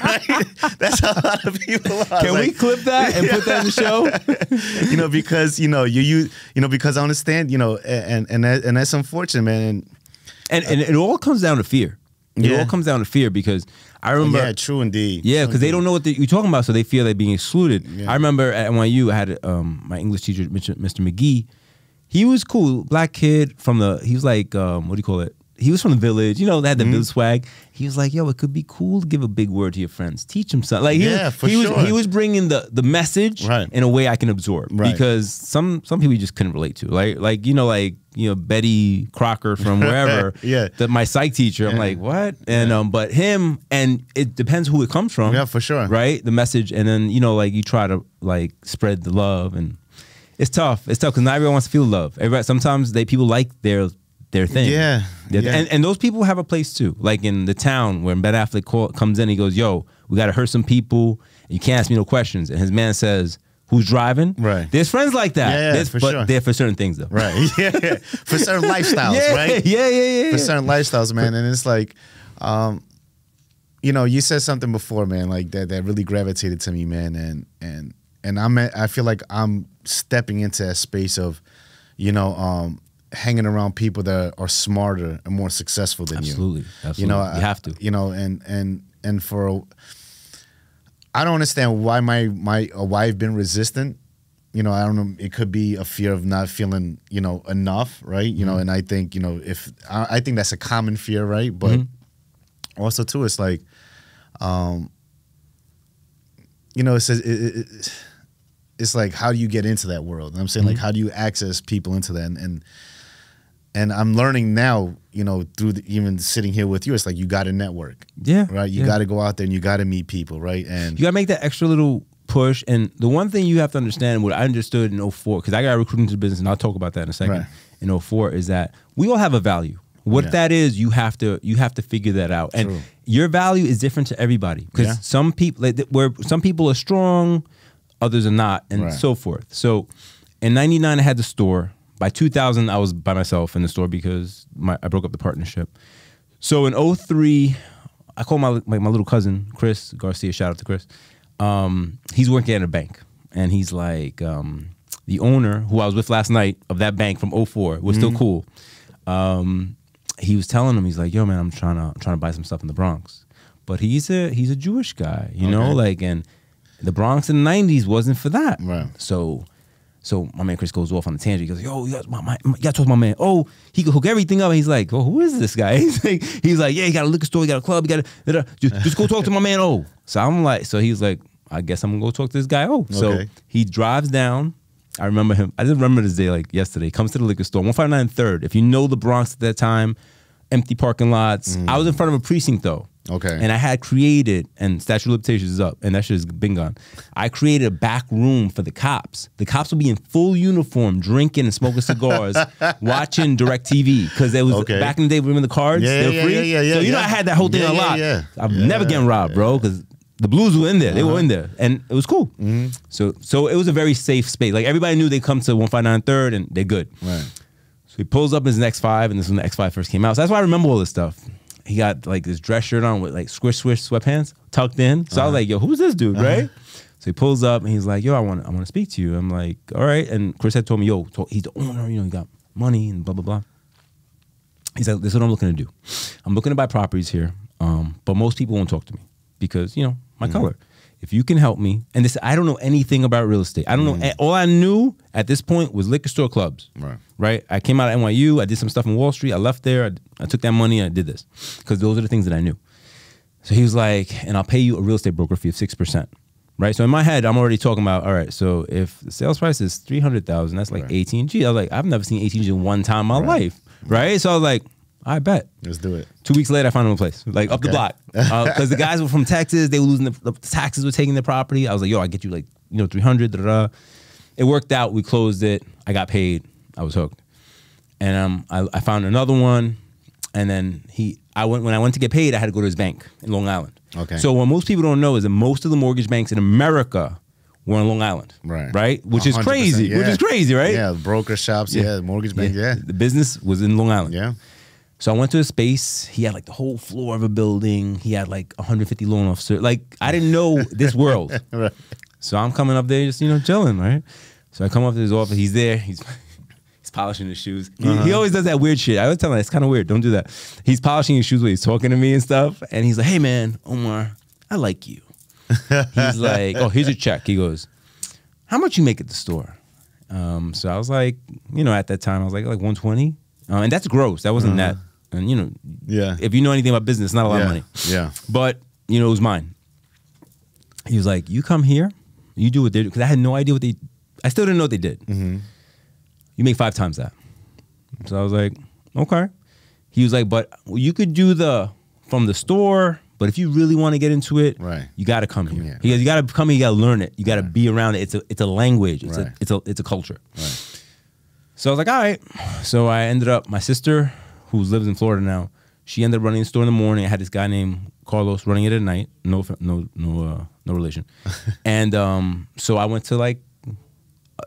B: Right? That's how a lot of people are.
A: Can we clip that and put that in the show?
B: Because because I understand, and that's unfortunate, man.
A: And it all comes down to fear. It all comes down to fear because I remember.
B: Yeah, true indeed.
A: Yeah, because they don't know what you're talking about, so they feel they're being excluded. Yeah. I remember at NYU, I had my English teacher, Mr. McGee. He was cool, black kid he was like, what do you call it? He was from the village, they had the village swag. He was like, yo, it could be cool to give a big word to your friends. Teach them something. Like he was bringing the message in a way I can absorb. Right. Because some people you just couldn't relate to. Like Betty Crocker from wherever. My psych teacher. I'm like, what? And but him, and it depends who it comes from.
B: Yeah, for sure.
A: Right? The message, and then you try to spread the love, and it's tough. It's tough because not everyone wants to feel love. Sometimes people like their thing. Yeah. And those people have a place too. Like in The Town, where Ben Affleck comes in, he goes, yo, we got to hurt some people. You can't ask me no questions. And his man says, who's driving? Right. There's friends like that. Yeah, but they're for certain things though.
B: Right. Yeah. For certain lifestyles, right?
A: Yeah. For
B: certain lifestyles, man. And it's like, you said something before, man, like that really gravitated to me, man. And I feel like I'm stepping into that space of, hanging around people that are smarter and more successful than you.
A: Absolutely. You have to.
B: And for I don't understand why why I've been resistant. I don't know. It could be a fear of not feeling enough, right? And I think I think that's a common fear, right? But also too, it's like, it's like, how do you get into that world? And I'm saying, like, how do you access people into that? And I'm learning now, through even sitting here with you, it's like you got to network. Yeah. Right? You got to go out there and you got to meet people, right? And
A: you got to make that extra little push. And the one thing you have to understand, what I understood in 04, because I got recruited into the business, and I'll talk about that in a second, in 04, is that we all have a value. What that is, you have to figure that out. And your value is different to everybody. Because some people are strong, others are not, and so forth. So in 99, I had the store. By 2000, I was by myself in the store because I broke up the partnership. So in 03, I called my little cousin, Chris Garcia, shout out to Chris. He's working at a bank. And he's like, the owner, who I was with last night of that bank from 04, was still cool. He was telling him, he's like, yo, man, I'm trying to buy some stuff in the Bronx. But he's a Jewish guy, and the Bronx in the 90s wasn't for that. Right. So my man Chris goes off on a tangent. He goes, yo, you gotta talk to my man. Oh, he could hook everything up. And he's like, oh, who is this guy? He's like, yeah, he got a liquor store, he got a club, he got just go talk to my man. Oh, so I'm like, so he's like, I guess I'm gonna go talk to this guy. Oh, so he drives down. I remember him. I just remember this day like yesterday. Comes to the liquor store, 159 3rd. If you know the Bronx at that time, empty parking lots. I was in front of a precinct though. Okay. And I had created, and statute of limitations is up, and that shit has been gone. I created a back room for the cops. The cops would be in full uniform, drinking and smoking cigars, watching DirecTV. Because there was back in the day, remember the cards? They were free. So I had that whole thing unlocked. I'm never getting robbed, bro, because the Blues were in there. They were in there, and it was cool. So it was a very safe space. Like everybody knew they'd come to 159 3rd, and they're good. Right. So he pulls up his X5, and this is when the X5 first came out. So that's why I remember all this stuff. He got like this dress shirt on with like swish sweatpants tucked in. So I was like, yo, who's this dude, right? So he pulls up and he's like, yo, I want to speak to you. I'm like, all right. And Chris had told me, yo, he's the owner, he got money and blah, blah, blah. He's like, this is what I'm looking to do. I'm looking to buy properties here, but most people won't talk to me because, my color. If you can help me, and this, I don't know anything about real estate. I don't know. All I knew at this point was liquor store clubs. Right. I came out of NYU. I did some stuff in Wall Street. I left there. I took that money and I did this because those are the things that I knew. So he was like, and I'll pay you a real estate broker fee of 6%. Right. So in my head, I'm already talking about, all right, so if the sales price is 300,000, that's like 18 G. I was like, I've never seen 18 G in one time in my life. Right. So I was like, I bet.
B: Let's do it.
A: 2 weeks later, I found him a place, like up the block. Because the guys were from Texas. They were losing the taxes were taking the property. I was like, yo, I get you like, 300, da-da-da. It worked out. We closed it. I got paid. I was hooked. And I found another one. And then when I went to get paid, I had to go to his bank in Long Island.
B: Okay.
A: So what most people don't know is that most of the mortgage banks in America were in Long Island. Right? Which is crazy.
B: Yeah.
A: Which is crazy, right?
B: Yeah, broker shops, mortgage bank,
A: The business was in Long Island.
B: Yeah.
A: So I went to a space. He had like the whole floor of a building. He had like 150 loan officers. Like, I didn't know this world.
B: Right.
A: So I'm coming up there just, chilling, right? So I come up to his office. He's there. He's polishing his shoes. He always does that weird shit. I was telling him, it's kind of weird. Don't do that. He's polishing his shoes when he's talking to me and stuff. And he's like, hey, man, Omar, I like you. He's like, oh, here's your check. He goes, how much you make at the store? So I was like, at that time, I was like 120. And that's gross. That wasn't net. And, if you know anything about business, it's not a lot of money.
B: Yeah.
A: But, it was mine. He was like, you come here, you do what they do. Because I had no idea I still didn't know what they did. You make 5 times that. So I was like, okay. He was like, but you could do from the store, but if you really want to get into it, you got to come here. He goes, you got to come here, you got to learn it. You got to be around it. It's a language. It's a culture. So I was like, all right. So I ended up, my sister, who lives in Florida now, she ended up running the store in the morning. I had this guy named Carlos running it at night. No relation. And so I went to like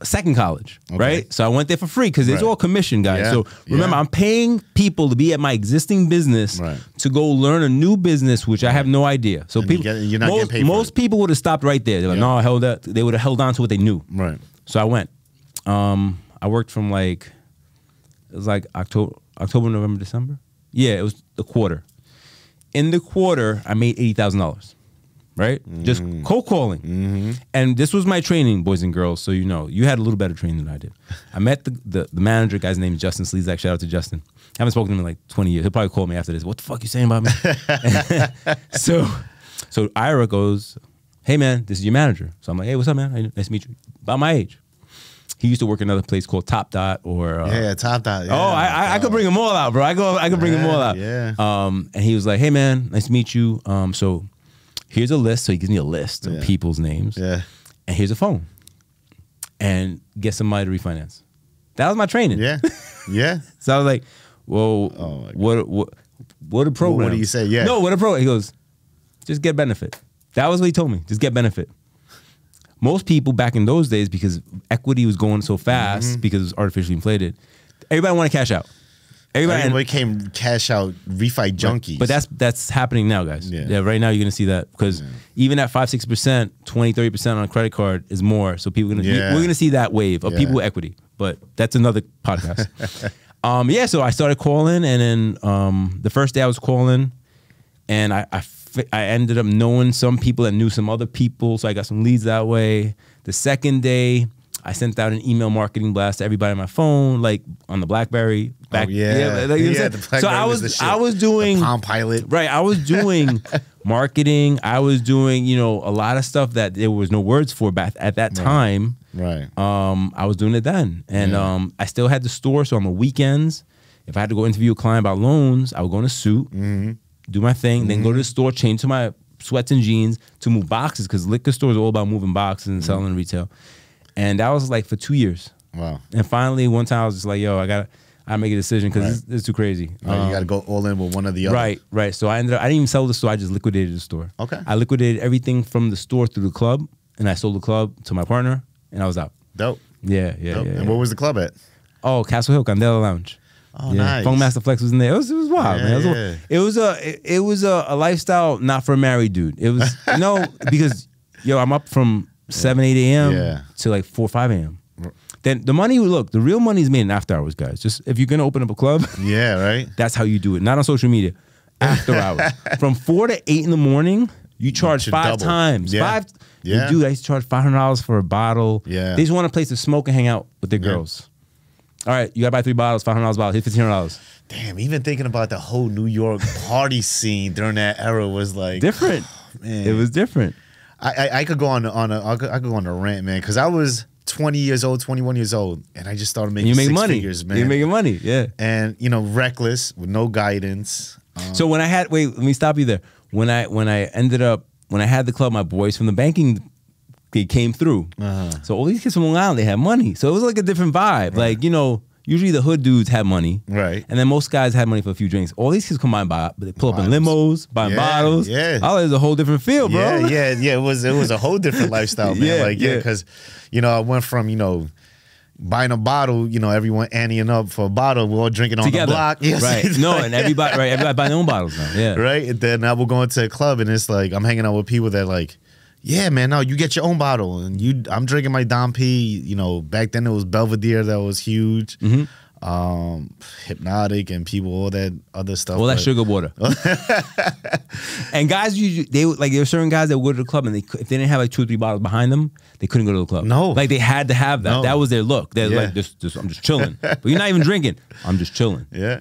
A: second college, right? So I went there for free because it's all commission, guys.
B: Yeah.
A: So remember, I'm paying people to be at my existing business to go learn a new business, which I have no idea. So
B: and you're not getting paid for
A: most people would have stopped right there. They're like, no, they would have held on to what they knew.
B: Right.
A: So I went. I worked from it was like October, November, December. Yeah, it was the quarter. In the quarter, I made $80,000. Right? Just cold calling. And this was my training, boys and girls, so you had a little better training than I did. I met the manager, guy's name is Justin Slezak. Shout out to Justin. I haven't spoken to him in like 20 years. He'll probably call me after this. What the fuck you saying about me? So Ira goes, hey man, this is your manager. So I'm like, hey, what's up, man? Nice to meet you. About my age. He used to work in another place called Top Dot or
B: Top Dot. Yeah.
A: Oh, I could bring them all out, bro. I could bring them all out.
B: Yeah.
A: And he was like, hey man, nice to meet you. So here's a list. So he gives me a list of people's names. Yeah. And here's a phone. And get somebody to refinance. That was my training.
B: Yeah. Yeah.
A: So I was like, well, what a program.
B: What do you say? Yeah.
A: No, what a program. He goes, just get benefit. That was what he told me. Just get benefit. Most people back in those days, because equity was going so fast because it was artificially inflated, everybody wanted to cash out.
B: Everybody became cash out refi junkies.
A: But that's happening now, guys. Yeah, right now you're going to see that because even at 5-6%, 20-30% on a credit card is more. So people we're going to see that wave of people with equity. But that's another podcast. So I started calling, and then the first day I was calling, and I ended up knowing some people that knew some other people, so I got some leads that way. The second day, I sent out an email marketing blast to everybody on my phone, like on the BlackBerry.
B: The BlackBerry
A: so I was doing
B: the Palm Pilot.
A: Right, I was doing marketing. I was doing a lot of stuff that there was no words for back at that time.
B: Right.
A: I was doing it then, and I still had the store. So on the weekends, if I had to go interview a client about loans, I would go in a suit. Do my thing, then go to the store, change to my sweats and jeans to move boxes because liquor stores are all about moving boxes and selling in retail. And that was like for 2 years. Wow. And finally, one time I was just like, yo, I gotta make a decision because this is too crazy.
B: You got to go all in with one or the other.
A: Right. So I didn't even sell the store. I just liquidated the store.
B: Okay.
A: I liquidated everything from the store through the club, and I sold the club to my partner, and I was out.
B: Dope.
A: Yeah.
B: And where was the club at?
A: Oh, Castle Hill, Candela Lounge.
B: Oh, nice.
A: Funk Master Flex was in there. It was wild, man. It was a lifestyle not for a married dude. It was because I'm up from 7, 8 a.m. to like 4, 5 a.m. Then the real money is made in after hours, guys. Just if you're gonna open up a club, that's how you do it. Not on social media. After hours, from 4 to 8 in the morning, you charge 5 times. Dude, I used to charge $500 for a bottle. They just want a place to smoke and hang out with their girls. All right, you gotta buy 3 bottles, $500 bottle. Here's $1,500.
B: Damn, even thinking about the whole New York party scene during that era was like
A: different.
B: Oh, man.
A: It was different.
B: I could go on I could go on a rant, man, because I was 20 years old, 21 years old, and I just started making six figures, man.
A: You're making money, yeah.
B: And reckless with no guidance.
A: So when I had let me stop you there. When I had the club, my boys from the banking, they came through. So all these kids from Long Island, they had money. So it was like a different vibe. Right. Like, usually the hood dudes had money. Right. And then most guys had money for a few drinks. All these kids come by, they pull up in limos, buying bottles. Yeah. Oh, there's a whole different feel, bro.
B: Yeah. It was a whole different lifestyle, man. Because, I went from, buying a bottle, everyone anteing up for a bottle. We're all drinking on the block.
A: Yes. Right. No, and everybody buying their own bottles now. Yeah.
B: Right. And then I will go into a club and it's like, I'm hanging out with people that like, yeah, man, no, you get your own bottle. And I'm drinking my Dom P. Back then it was Belvedere that was huge. Hypnotic and people, all that other stuff.
A: All that sugar water. And guys, there were certain guys that would go to the club and if they didn't have like 2 or 3 bottles behind them, they couldn't go to the club.
B: No.
A: Like they had to have that. No. That was their look. They're like, I'm just chilling. But you're not even drinking. I'm just chilling.
B: Yeah.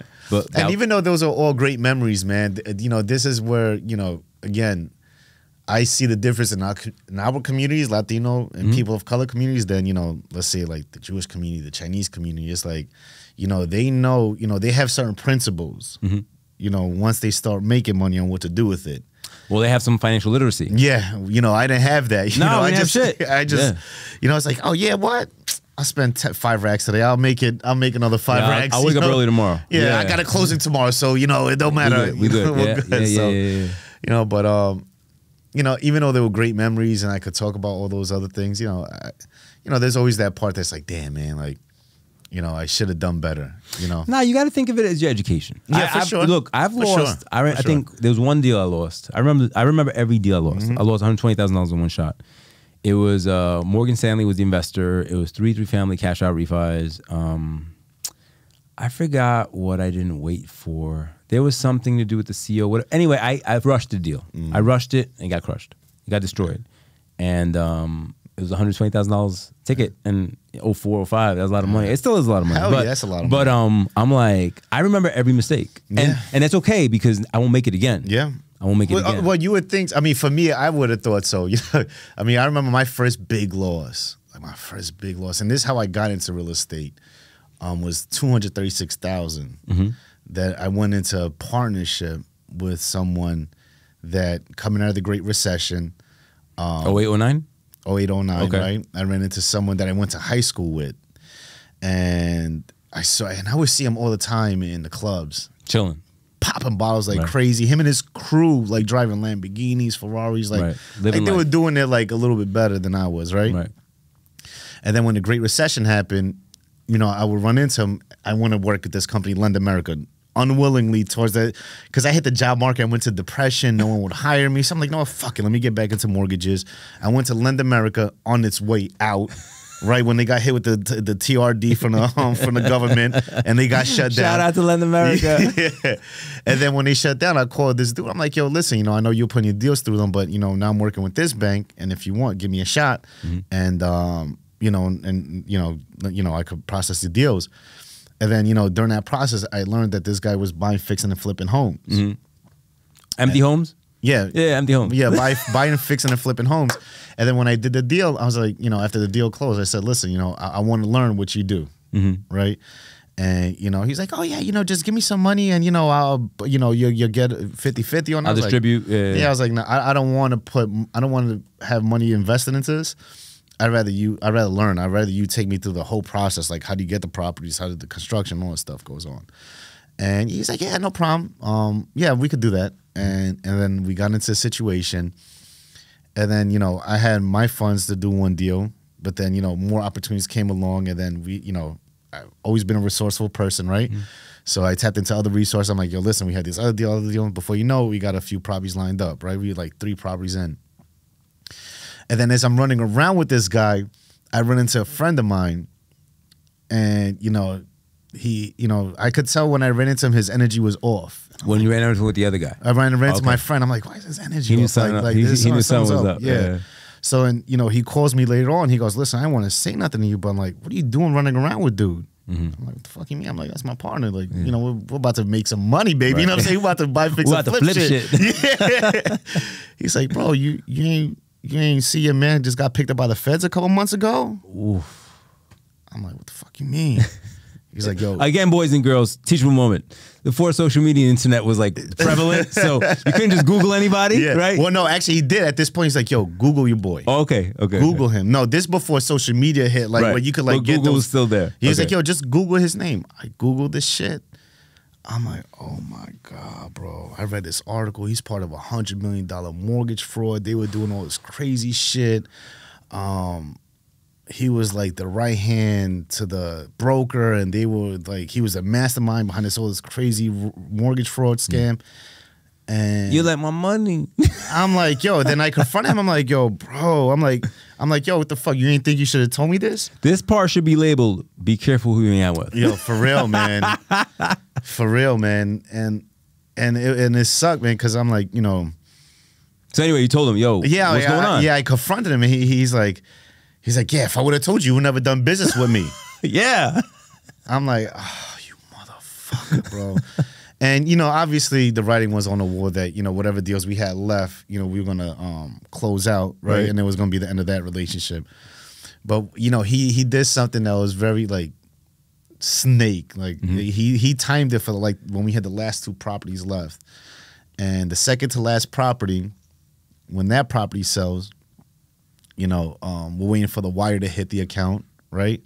B: And even though those are all great memories, man, this is where, again, I see the difference in our communities, Latino and people of color communities, than, let's say like the Jewish community, the Chinese community. It's like, they know, they have certain principles, once they start making money on what to do with it.
A: Well, they have some financial literacy.
B: Yeah. I didn't have that.
A: I just, shit.
B: It's like, oh yeah, what? I spent 5 racks today. I'll make another 5 racks.
A: I'll wake up early tomorrow.
B: Yeah, I got a closing tomorrow. So, it don't matter.
A: We good.
B: We're good. So, but, even though there were great memories and I could talk about all those other things, there's always that part that's like, damn, man, like, I should have done better,
A: Nah, you got to think of it as your education.
B: Yeah, for sure.
A: Look, I've lost. I think there was one deal I lost. I remember every deal I lost. I lost $120,000 in one shot. It was Morgan Stanley was the investor. It was 3 family cash out refis. I forgot what I didn't wait for. There was something to do with the CEO. Whatever. Anyway, I rushed the deal. I rushed it and got crushed. It got destroyed. And it was $120,000 ticket in 04, 05. That was a lot of money. It still is a lot of money.
B: Hell yeah, that's a lot of money.
A: But I'm like, I remember every mistake. And that's okay because I won't make it again.
B: Yeah.
A: I won't make it again.
B: Well, you would think, for me, I would have thought so. I remember my first big loss. And this is how I got into real estate. Was $236,000 that I went into a partnership with someone that coming out of the Great Recession.
A: 08, 09?
B: 08, 09, right? I ran into someone that I went to high school with. And I would see him all the time in the clubs.
A: Chilling.
B: Popping bottles like crazy. Him and his crew like driving Lamborghinis, Ferraris, like they were doing it like a little bit better than I was, right? And then when the Great Recession happened, I would run into him. I want to work at this company, Lend America, unwillingly towards that, because I hit the job market. I went to depression. No one would hire me. So I'm like, no, fuck it. Let me get back into mortgages. I went to Lend America on its way out, right when they got hit with the TRD from the government, and they got shut down.
A: Shout out to Lend America.
B: Yeah. And then when they shut down, I called this dude. I'm like, yo, listen, I know you're putting your deals through them, but now I'm working with this bank, and if you want, give me a shot, and I could process the deals. And then, during that process, I learned that this guy was buying, fixing, and flipping homes.
A: Empty homes?
B: Yeah.
A: Yeah, empty homes.
B: Yeah, buying, fixing, and flipping homes. And then when I did the deal, I was like, after the deal closed, I said, listen, I want to learn what you do, right? And, he's like, oh, yeah, just give me some money and, I'll, you'll get 50-50 on it.
A: I'll distribute.
B: Like, yeah, I was like, no, I don't want to have money invested into this. I'd rather learn. I'd rather you take me through the whole process. Like, how do you get the properties? How did the construction, all that stuff goes on? And he's like, yeah, no problem. Yeah, we could do that. And then we got into a situation. And then, I had my funds to do one deal. But then, more opportunities came along. And then I've always been a resourceful person, right? So I tapped into other resources. I'm like, yo, listen, we had this other deal. Before you know, we got a few properties lined up, right? We had like 3 properties in. And then as I'm running around with this guy, I run into a friend of mine, and I could tell when I ran into him, his energy was off.
A: When you ran into with the other guy,
B: I ran into my friend. I'm like, why is his energy
A: off?
B: He knew something was up. Yeah. So and he calls me later on. He goes, listen, I don't want to say nothing to you, but I'm like, what are you doing running around with dude? I'm like, what the fuck you mean? I'm like, that's my partner. Like, we're about to make some money, baby. You know what I'm saying? We're about to buy, fix, and flip shit. Yeah. He's like, bro, you ain't you ain't see your man just got picked up by the feds a couple months ago?
A: Oof.
B: I'm like, what the fuck you mean? He's like, yo.
A: Again, boys and girls, teachable moment. Before social media and internet was like prevalent, so you couldn't just Google anybody, right?
B: Well, no, actually he did. At this point, he's like, yo, Google your boy.
A: Oh, okay.
B: Google him. No, this before social media hit, like where you could like get
A: Google
B: those.
A: Was still there.
B: He was like, yo, just Google his name. I Googled this shit. I'm like, oh my God, bro. I read this article. He's part of a $100 million mortgage fraud. They were doing all this crazy shit. He was like the right hand to the broker, and they were like, he was a mastermind behind this all this crazy mortgage fraud scam. And
A: you like my money.
B: I'm like, yo, then I confront him. I'm like, yo, bro. I'm like, yo, what the fuck? You ain't think you should have told me this?
A: This part should be labeled, be careful who you hang out with.
B: Yo, for real, man. For real, man. And it sucked, man, because I'm like, you know.
A: So anyway, you told him, yo, what's going on?
B: Yeah, I confronted him, and he's like, yeah, if I would have told you, you would never done business with me.
A: Yeah.
B: I'm like, oh, you motherfucker, bro. And, you know, obviously the writing was on the wall that, you know, whatever deals we had left, you know, we were going to close out, right? And it was going to be the end of that relationship. But, you know, he did something that was very, like, snake. Like, he timed it for, like, when we had the last 2 properties left. And the second to last property, when that property sells, you know, we're waiting for the wire to hit the account, right?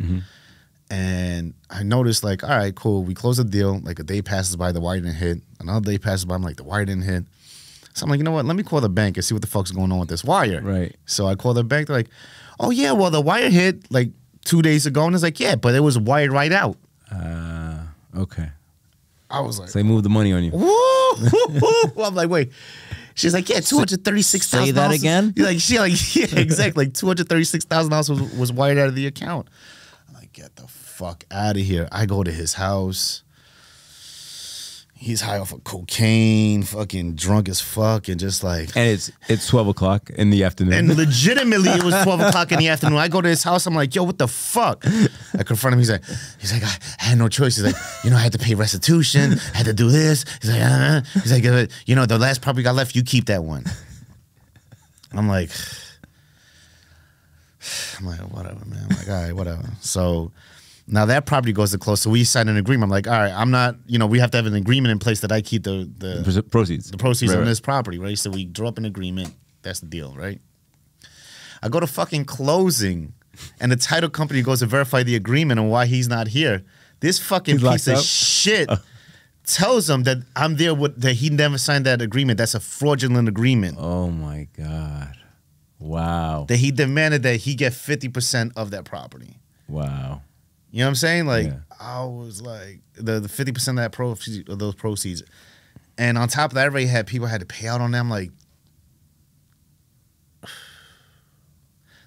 B: And I noticed, like, all right, cool. We close the deal. Like, a day passes by, the wire didn't hit. Another day passes by, I'm like, the wire didn't hit. So I'm like, you know what? Let me call the bank and see what the fuck's going on with this wire.
A: Right.
B: So I call the bank. They're like, oh, yeah, well, the wire hit, like, 2 days ago. And it's like, yeah, but it was wired right out.
A: Okay.
B: I was like.
A: So they moved the money on you.
B: Woo! I'm like, wait. She's like, yeah, $236,000.
A: Say that again?
B: Yeah, exactly. Like $236,000 was wired out of the account. I'm like, get the fuck out of here. I go to his house. He's high off of cocaine, fucking drunk as fuck, and just like.
A: And it's 12 o'clock in the afternoon.
B: And legitimately, it was 12 o'clock in the afternoon. I go to his house. I'm like, yo, what the fuck? I confront him. He's like, I had no choice. He's like, you know, I had to pay restitution. I had to do this. He's like, you know, the last property got left, you keep that one. I'm like, whatever, man. I'm like, all right, whatever. So. Now that property goes to close, so we signed an agreement. I'm like, all right, I'm not, you know, we have to have an agreement in place that I keep the
A: proceeds.
B: The proceeds on this property, right? So we draw up an agreement. That's the deal, right? I go to fucking closing, and the title company goes to verify the agreement and why he's not here. This fucking piece of shit tells him that I'm there with, that he never signed that agreement. That's a fraudulent agreement.
A: Oh my God. Wow.
B: That he demanded that he get 50% of that property.
A: Wow.
B: You know what I'm saying? Like, I was like, the 50% of that of those proceeds. And on top of that, everybody had people had to pay out on them. Like,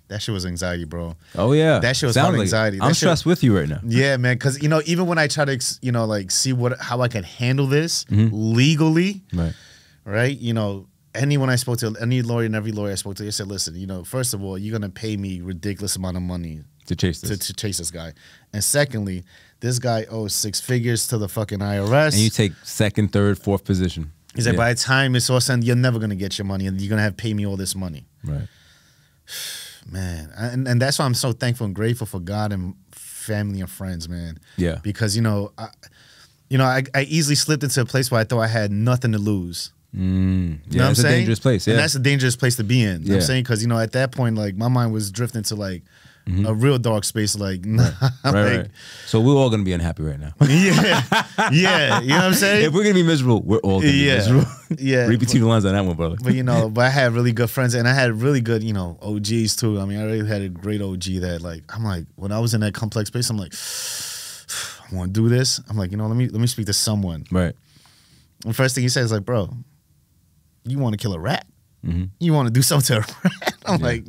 B: that shit was anxiety, bro.
A: Oh, yeah.
B: That shit was hard anxiety.
A: I'm stressed with you right now.
B: Yeah, man. Because, you know, even when I try to, you know, like, see how I can handle this legally, right? You know, anyone I spoke to, any lawyer and every lawyer I spoke to, they said, listen, you know, first of all, you're going to pay me ridiculous amount of money
A: to chase this.
B: To chase this guy. And secondly, this guy owes 6 figures to the fucking IRS.
A: And you take second, third, fourth position.
B: He's like, by the time it's all said, you're never going to get your money, and you're going to have to pay me all this money.
A: Right.
B: Man. And that's why I'm so thankful and grateful for God and family and friends, man.
A: Yeah.
B: Because, you know, I easily slipped into a place where I thought I had nothing to lose.
A: Yeah,
B: you know what I'm saying?
A: That's a dangerous place. Yeah.
B: And that's a dangerous place to be in. You know what I'm saying? Because, you know, at that point, like, my mind was drifting to, like, a real dark space, like,
A: right. So we're all gonna be unhappy right now.
B: Yeah, you know what I'm saying?
A: If we're gonna be miserable, we're all gonna be miserable.
B: Yeah,
A: read between the lines on that one, brother.
B: But you know, I had really good friends, and I had really good, you know, OGs too. I mean, I really had a great OG that, like, I'm like, when I was in that complex space, I'm like, I want to do this. I'm like, you know, let me speak to someone.
A: Right.
B: The first thing he says, like, bro, you want to kill a rat? You want to do something to a rat? I'm like.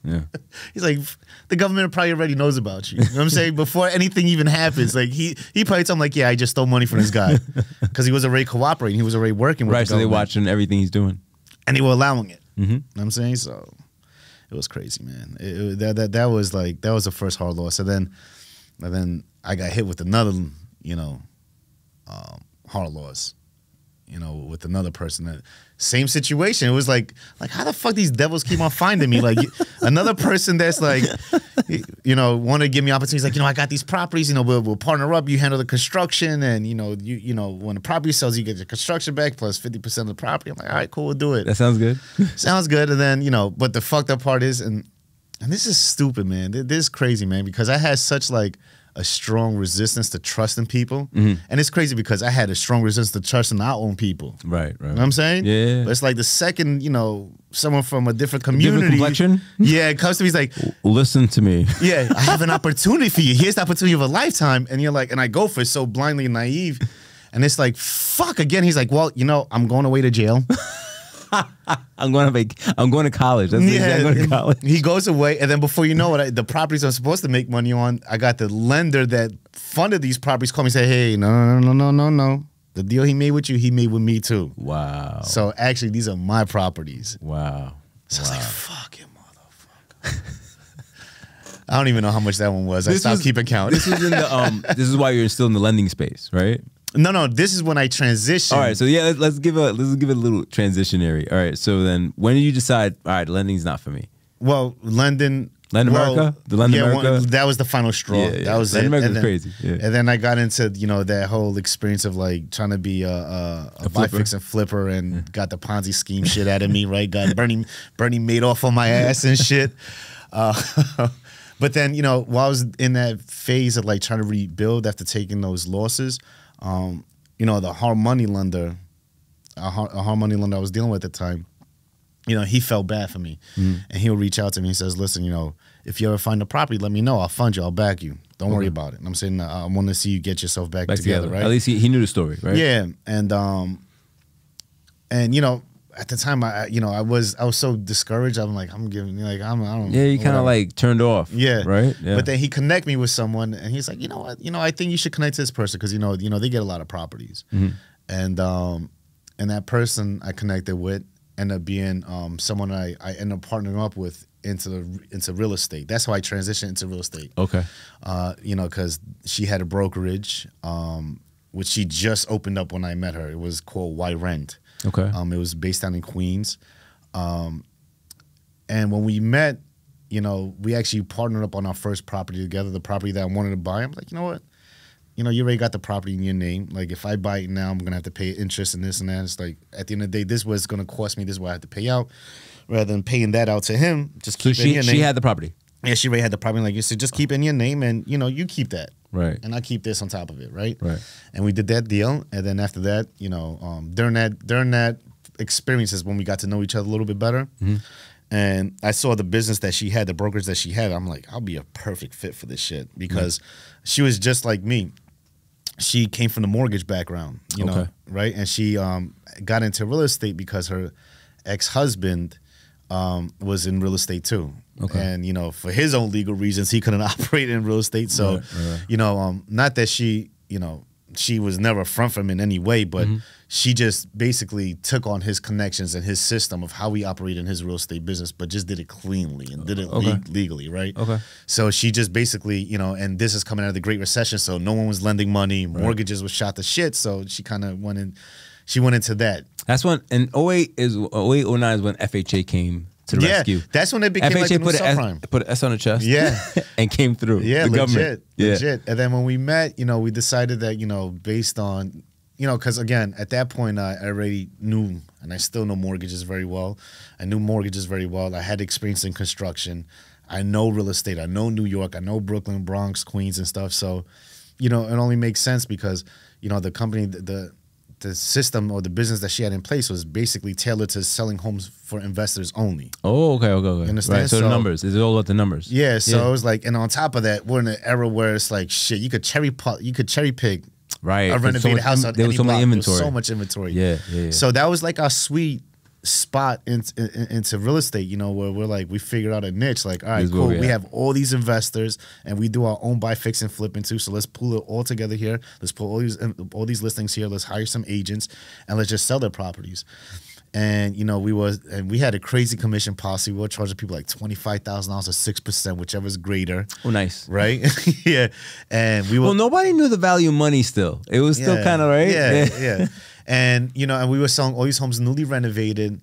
A: Yeah.
B: He's like, the government probably already knows about you. You know what I'm saying? Before anything even happens, like he probably told him, like, yeah, I just stole money from this guy. Because he was already cooperating. He was already working with the government.
A: So they're watching everything he's doing.
B: And they were allowing it. You know what I'm saying? So it was crazy, man. That was like, that was the first hard loss. And then I got hit with another, you know, hard loss. you know, with another person. Same situation. It was like how the fuck these devils keep on finding me? Like another person that's like, you know, want to give me opportunities. Like, you know, I got these properties. You know, we'll partner up. You handle the construction, and you know, when the property sells, you get your construction back plus 50% of the property. I'm like, all right, cool, we'll do it.
A: That sounds good.
B: Sounds good. And then, you know, but the fucked up part is, and this is stupid, man. This is crazy, man, because I had such like a strong resistance to trusting people. And it's crazy because I had a strong resistance to trusting our own people.
A: Right.
B: You know what I'm saying?
A: Yeah.
B: But it's like the second, you know, someone from a different community. Different
A: complexion?
B: Yeah, it comes to me, he's like,
A: listen to me.
B: Yeah, I have an opportunity for you. Here's the opportunity of a lifetime. And you're like, and I go for it so blindly and naive. And it's like, fuck again. He's like, well, you know, I'm going away to jail.
A: I'm going to college. That's I'm going to college.
B: He goes away, and then before you know it, the properties I'm supposed to make money on, I got the lender that funded these properties call me and say, hey, no. The deal he made with you, he made with me too.
A: Wow.
B: So actually, these are my properties.
A: Wow.
B: So I was like, fuck you, motherfucker. I don't even know how much that one was. I stopped keeping count.
A: This was in the this is why you're still in the lending space, right?
B: No. This is when I transitioned.
A: All right, so yeah, let's give it a little transitionary. All right, so then when did you decide? All right, lending's not for me.
B: Well, America, that was the final straw.
A: Yeah.
B: That was
A: Lend
B: it.
A: America was crazy. Yeah.
B: And then I got into that whole experience of like trying to be a buy fix and flipper, and got the Ponzi scheme shit out of me. Right, got Bernie Madoff on my ass and shit. But then while I was in that phase of like trying to rebuild after taking those losses. The hard money lender, a hard money lender I was dealing with at the time, he felt bad for me. And he'll reach out to me. He says, listen, if you ever find a property, let me know. I'll fund you. I'll back you. Don't worry about it. And I'm saying, I want to see you get yourself back together, right?
A: At least he knew the story, right?
B: Yeah. And at the time, I was so discouraged. I'm like, I don't.
A: Yeah, you kind of like turned off.
B: Yeah,
A: right. Yeah.
B: But then he connect me with someone, and he's like, you know what? I think you should connect to this person because they get a lot of properties, and that person I connected with ended up being someone I ended up partnering up with into real estate. That's how I transitioned into real estate.
A: Okay.
B: Because she had a brokerage, which she just opened up when I met her. It was called Why Rent.
A: Okay.
B: It was based down in Queens. And when we met, we actually partnered up on our first property together, the property that I wanted to buy. I'm like, you know what? You already got the property in your name. Like, if I buy it now, I'm going to have to pay interest and this and that. It's like, at the end of the day, this is what it's going to cost me. This is what I have to pay out. Rather than paying that out to him, just keep it in your name.
A: She had the property.
B: Yeah, she already had the property. Like you said, just keep it in your name and, you keep that.
A: Right.
B: And I keep this on top of it, right?
A: Right.
B: And we did that deal. And then after that, during that experience is when we got to know each other a little bit better. And I saw the business that she had, the brokerage that she had. I'm like, I'll be a perfect fit for this shit because she was just like me. She came from the mortgage background, right? And she got into real estate because her ex-husband was in real estate too. Okay. And, for his own legal reasons, he couldn't operate in real estate. So, not that she, she was never front from him in any way, but she just basically took on his connections and his system of how he operated in his real estate business, but just did it cleanly and did it legally, right? Okay. So she just basically, and this is coming out of the Great Recession, so no one was lending money, mortgages was shot to shit, so she kind of went into that.
A: That's when, and 08 is 09 is when FHA came to the rescue.
B: That's when it became
A: FHA
B: like the subprime.
A: Put an S on the chest.
B: Yeah.
A: And came through.
B: Yeah,
A: the
B: legit.
A: Government.
B: Legit. And then when we met, we decided that, based on, because again, at that point, I already knew, and I still know mortgages very well. I knew mortgages very well. I had experience in construction. I know real estate. I know New York. I know Brooklyn, Bronx, Queens and stuff. So, it only makes sense because, the company, the system or the business that she had in place was basically tailored to selling homes for investors only.
A: Oh, okay. You
B: understand?
A: Right, so the numbers. Is it all about the numbers?
B: Yeah, so it was like, and on top of that, we're in an era where it's like, shit, you could cherry pick
A: right.
B: a renovated house on
A: there was
B: any
A: so
B: block.
A: much inventory.
B: There was so much inventory.
A: Yeah.
B: So that was like our sweet spot into real estate, where we're like, we figured out a niche, like, all right, cool, we have all these investors and we do our own buy, fix, and flip too, so let's pull it all together here, let's pull all these listings here, let's hire some agents and let's just sell their properties. And we had a crazy commission policy. We were charging people like $25,000 or 6%, whichever's greater.
A: Oh, nice,
B: right? Yeah. And we were,
A: nobody knew the value of money. Still, it was still kind of right.
B: Yeah. And, you know, and we were selling all these homes newly renovated,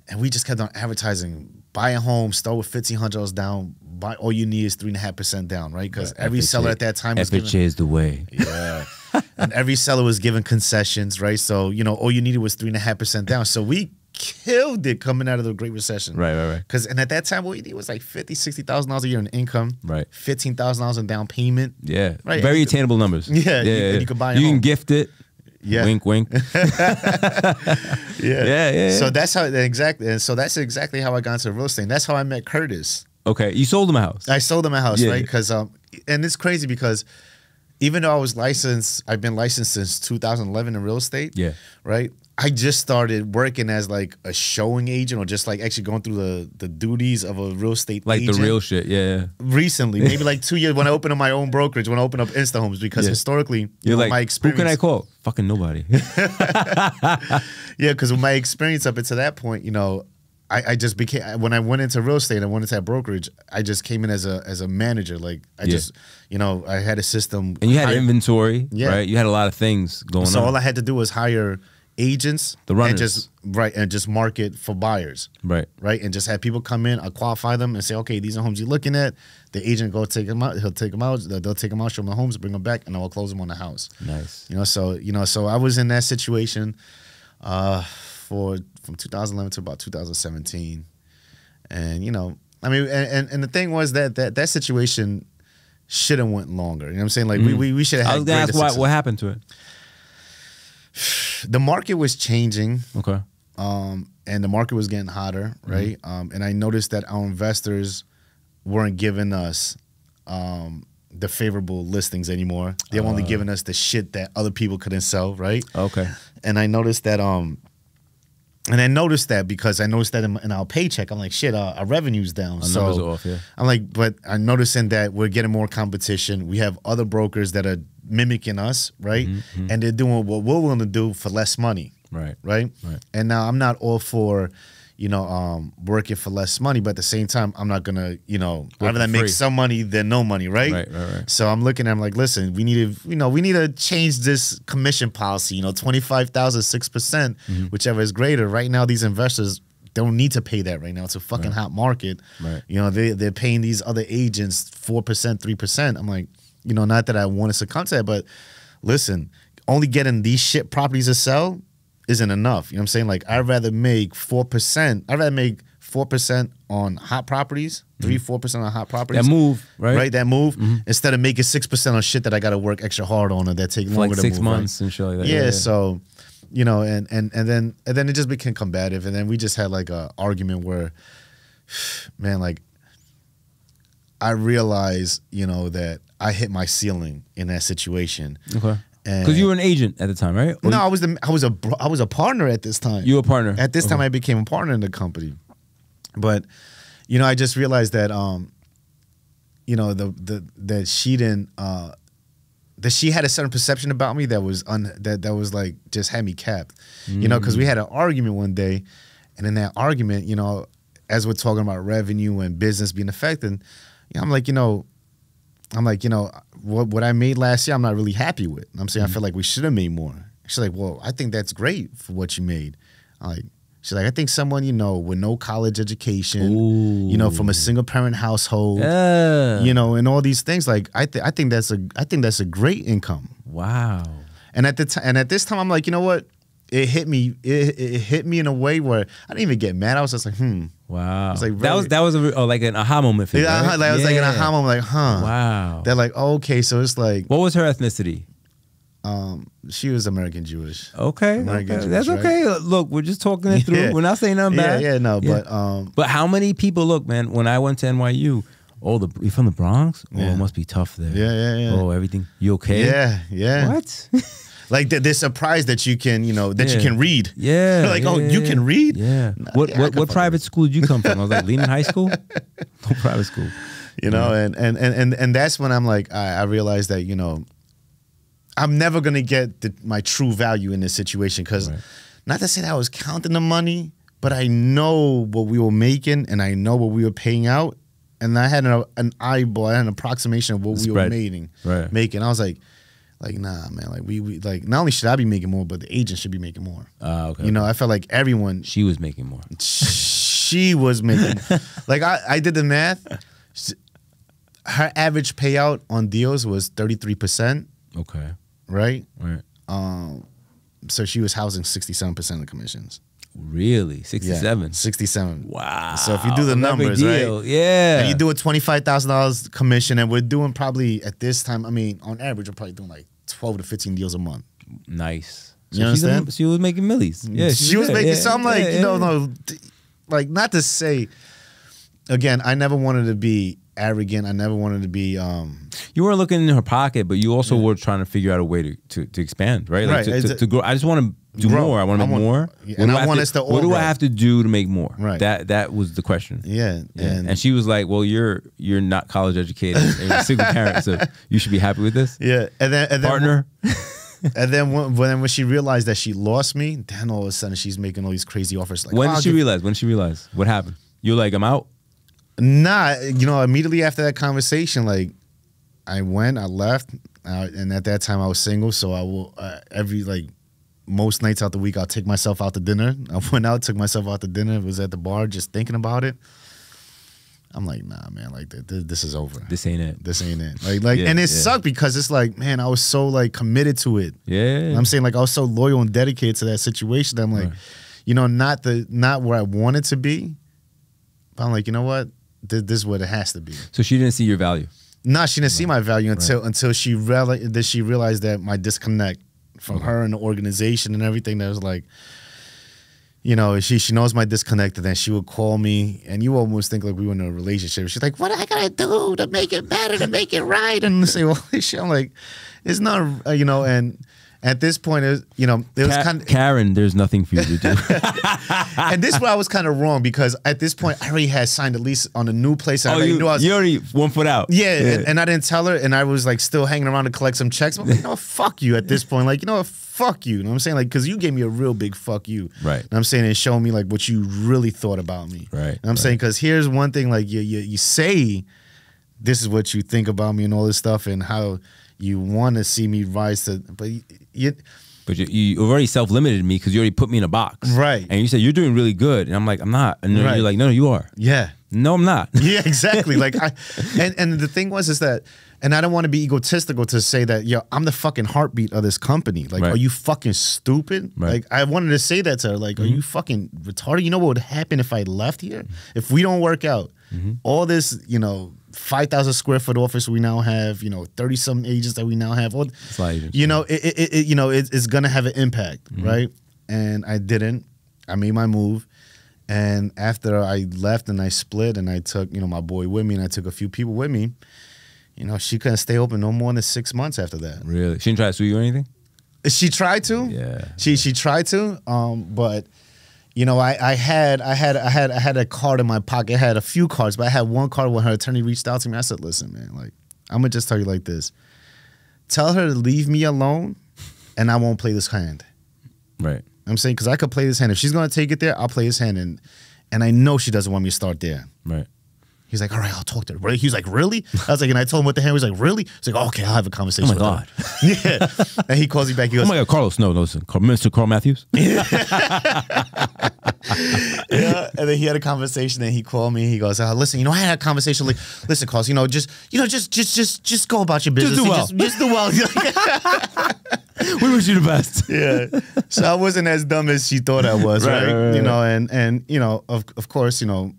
B: and we just kept on advertising, buy a home, start with $1,500 down, buy, all you need is 3.5% down, right? Because every seller at that time was
A: giving... FHA is the way.
B: Yeah. And every seller was giving concessions, right? So, you know, all you needed was 3.5% down. So we killed it coming out of the Great Recession.
A: Right.
B: Because, and at that time, what you need was like $50,000, $60,000 a year in income.
A: Right.
B: $15,000 in down payment.
A: Yeah. Right. Very attainable numbers.
B: Yeah. And you can buy a home.
A: You can gift it.
B: Yeah.
A: Wink, wink.
B: Yeah. So that's how exactly. And so that's exactly how I got into real estate. And that's how I met Curtis.
A: Okay. You sold him a house.
B: I sold him a house, right? Because and it's crazy because even though I was licensed, I've been licensed since 2011 in real estate.
A: Yeah.
B: Right. I just started working as like a showing agent, or just like actually going through the duties of a real estate agent.
A: Like the real shit, yeah.
B: Recently, maybe like 2 years when I opened up my own brokerage, when I opened up Insta Homes, because historically,
A: you're like,
B: my experience.
A: Who can I call? Fucking nobody.
B: Yeah, because with my experience up until that point, you know, I just became, when I went into real estate, I went into that brokerage, I just came in as a manager. Like I just, you know, I had a system.
A: And you had inventory, right? You had a lot of things going on.
B: So all I had to do was hire agents,
A: the runners,
B: and just market for buyers, right, and just have people come in, I qualify them, and say, okay, these are homes you're looking at. The agent go take them out, he'll take them out, they'll take them out, show them the homes, bring them back, and I'll close them on the house.
A: Nice,
B: so I was in that situation from 2011 to about 2017, and you know, I mean, and the thing was that situation should have went longer. You know what I'm saying? Like we should have. I was gonna
A: ask what happened to it.
B: The market was changing.
A: Okay.
B: And the market was getting hotter, right? And I noticed that our investors weren't giving us the favorable listings anymore. They were only giving us the shit that other people couldn't sell, right?
A: Okay.
B: And I noticed that because I noticed that in our paycheck, I'm like, shit, our revenue's down.
A: Our numbers are off, yeah.
B: I'm like, but I'm noticing that we're getting more competition. We have other brokers that are mimicking us, right? And they're doing what we're willing to do for less money. Right. And now I'm not all for, you know, working for less money, but at the same time, I'm not gonna, you know, rather than make some money than no money, right? So I'm looking at them like, listen, we need to change this commission policy, you know, 25,000, 6%, whichever is greater. Right now, these investors don't need to pay that right now. It's a fucking hot market. You know, they're paying these other agents 4%, 3%. I'm like, you know, not that I want to succumb to that, but listen, only getting these shit properties to sell isn't enough. You know what I'm saying? Like, I'd rather make 4%. I'd rather make 4% on hot properties, 3-4% on hot properties.
A: That move, right?
B: That move, instead of making 6% on shit that I got to work extra hard on, or that take longer to move.
A: 6 months and shit like that.
B: Yeah, so, you know, and then it just became combative, and then we just had like a argument where, man, like, I realized, you know, that I hit my ceiling in that situation. Okay.
A: Because you were an agent at the time, right?
B: Or no, I was a partner at this time.
A: You were a partner.
B: At this time, I became a partner in the company. But, you know, I just realized that, you know, that she didn't, that she had a certain perception about me that was that was like just had me capped. You know, because we had an argument one day, and in that argument, you know, as we're talking about revenue and business being affected, you know, I'm like, you know, what I made last year, I'm not really happy with. I'm saying I feel like we should have made more. She's like, well, I think that's great for what you made. She's like, I think someone, you know, with no college education, you know, from a single parent household, you know, and all these things. Like, I think that's a great income.
A: Wow.
B: And at this time, I'm like, you know what? It hit me. It hit me in a way where I didn't even get mad. I was just like,
A: Wow. Like, that was like an aha moment for you.
B: Yeah, right? Like, it was like an aha moment. Like,
A: Wow.
B: They're like, oh, okay, so it's like.
A: What was her ethnicity?
B: She was American Jewish.
A: Okay. Jewish, that's okay. Right? Look, we're just talking it through. We're not saying nothing bad.
B: Yeah, no,
A: but how many people? Look, man. When I went to NYU, you from the Bronx? Oh, it must be tough there.
B: Yeah.
A: Oh, everything. You okay?
B: Yeah.
A: What?
B: Like they're surprised that you can, you know, that you can read.
A: Yeah.
B: They're like, you can read?
A: Yeah. What private school did you come from? I was like, Lehman High School? No private school.
B: You know, and that's when I'm like, I realized that, you know, I'm never gonna get my true value in this situation, because not to say that I was counting the money, but I know what we were making and I know what we were paying out, and I had an eyeball, I had an approximation of what we were making. I was like, like, nah, man, like we like not only should I be making more, but the agent should be making more.
A: Okay.
B: You know, I felt like everyone.
A: She was making more.
B: She was making, like I did the math. Her average payout on deals was 33%.
A: Okay.
B: Right.
A: Right.
B: So she was housing 67% of the commissions.
A: Really? 67?
B: Yeah, 67.
A: Wow.
B: So if you do the numbers, right?
A: Yeah.
B: And you do a $25,000 commission, and we're doing probably at this time, I mean, on average, we're probably doing like 12 to 15 deals a month.
A: Nice.
B: You understand?
A: She was making millies. Yeah.
B: She was making, so I'm like, you know, no, like, not to say, again, I never wanted to be arrogant. I never wanted to be.
A: You weren't looking in her pocket, but you also were trying to figure out a way to expand, right? Like to grow. I just want to do more. I want to make more.
B: And I want us to all
A: What do I have to do to make more?
B: Right.
A: That was the question.
B: Yeah.
A: And she was like, "Well, you're not college educated. And you're a single parent, so you should be happy with this."
B: Yeah. And then
A: partner.
B: And then when she realized that she lost me, then all of a sudden she's making all these crazy offers. Like,
A: when did she realize? When did she realize? What happened? You're like, I'm out?
B: Nah, you know, immediately after that conversation, like, I left, and at that time I was single, so I will, most nights out the week, I'll take myself out to dinner. I went out, took myself out to dinner, was at the bar just thinking about it. I'm like, nah, man, like, this is over.
A: This ain't it.
B: This ain't it. And it sucked because it's like, man, I was so, like, committed to it.
A: Yeah.
B: I'm saying, like, I was so loyal and dedicated to that situation that I'm like, you know, not where I wanted to be, but I'm like, you know what? This is what it has to be.
A: So she didn't see your value?
B: No, she didn't see my value until she realized that my disconnect from her and the organization and everything. That was like, you know, she knows my disconnect, and then she would call me, and you almost think like we were in a relationship. She's like, "What I gotta do to make it better, to make it right?" And I say, "Well, shit." I'm like, "It's not, you know." And at this point, it was kind of
A: Karen. There's nothing for you to do.
B: And this is where I was kind of wrong, because at this point I already had signed a lease on a new place. I already knew I was,
A: you already 1 foot out.
B: Yeah, and I didn't tell her, and I was like still hanging around to collect some checks. I'm like, you know what, fuck you at this point. Like, you know what, fuck you. You know what I'm saying? Like, because you gave me a real big fuck you.
A: Right.
B: And I'm saying, and showing me like what you really thought about me.
A: Right.
B: And I'm saying, because here's one thing, like you say this is what you think about me and all this stuff, and how you want to see me rise to, but
A: you already self-limited me because you already put me in a box.
B: Right.
A: And you said, you're doing really good. And I'm like, I'm not. And you're like, no, you are.
B: Yeah.
A: No, I'm not.
B: Yeah, exactly. Like, and the thing is that, and I don't want to be egotistical to say that, yo, I'm the fucking heartbeat of this company. Like, are you fucking stupid?
A: Right.
B: Like, I wanted to say that to her. Like, are you fucking retarded? You know what would happen if I left here? If we don't work out, all this, you know, 5,000 square foot office we now have, you know, 30-something agents that we now have, all, you know, it's gonna have an impact, right? And I didn't. I made my move, and after I left and I split, and I took, you know, my boy with me, and I took a few people with me, you know, she couldn't stay open no more than 6 months after that.
A: Really? She didn't try to sue you or anything?
B: She tried to.
A: Yeah.
B: She tried to. But you know, I had a card in my pocket. I had a few cards, but I had one card when her attorney reached out to me. I said, "Listen, man, like, I'm gonna just tell you like this. Tell her to leave me alone, and I won't play this hand."
A: Right.
B: I'm saying, because I could play this hand. If she's gonna take it there, I'll play this hand, and I know she doesn't want me to start there.
A: Right.
B: He's like, all right, I'll talk to her. Really? He was like, really? I was like, and I told him what the hand was like, really? He's like, oh, okay, I'll have a conversation with her. Yeah. And he calls me back. He goes,
A: oh my God, Carlos, no, listen, Mr. Carl Matthews.
B: Yeah. And then he had a conversation, and he called me. He goes, listen, you know, I had a conversation. Like, listen, Carlos, just go about your business.
A: Just do well.
B: Just do well.
A: We wish you the best.
B: Yeah. So I wasn't as dumb as she thought I was, right? You know, and you know, of course, you know,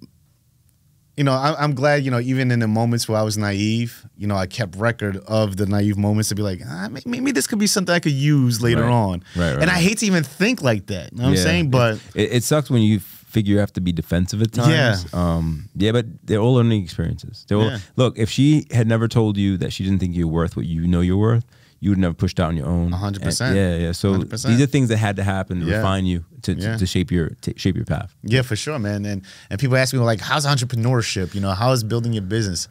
B: I'm glad, you know, even in the moments where I was naive, you know, I kept record of the naive moments to be like, maybe this could be something I could use later on. Right. And I hate to even think like that. You know what I'm saying? But
A: it sucks when you figure you have to be defensive at times.
B: Yeah.
A: Yeah, but they're all learning experiences. Look, if she had never told you that she didn't think you're worth what you know you're worth, you would never pushed out on your own.
B: 100%.
A: Yeah. So
B: 100%.
A: these are things that had to happen to refine you to shape your path.
B: Yeah, for sure, man. And people ask me, like, how's entrepreneurship? You know, how's building your business?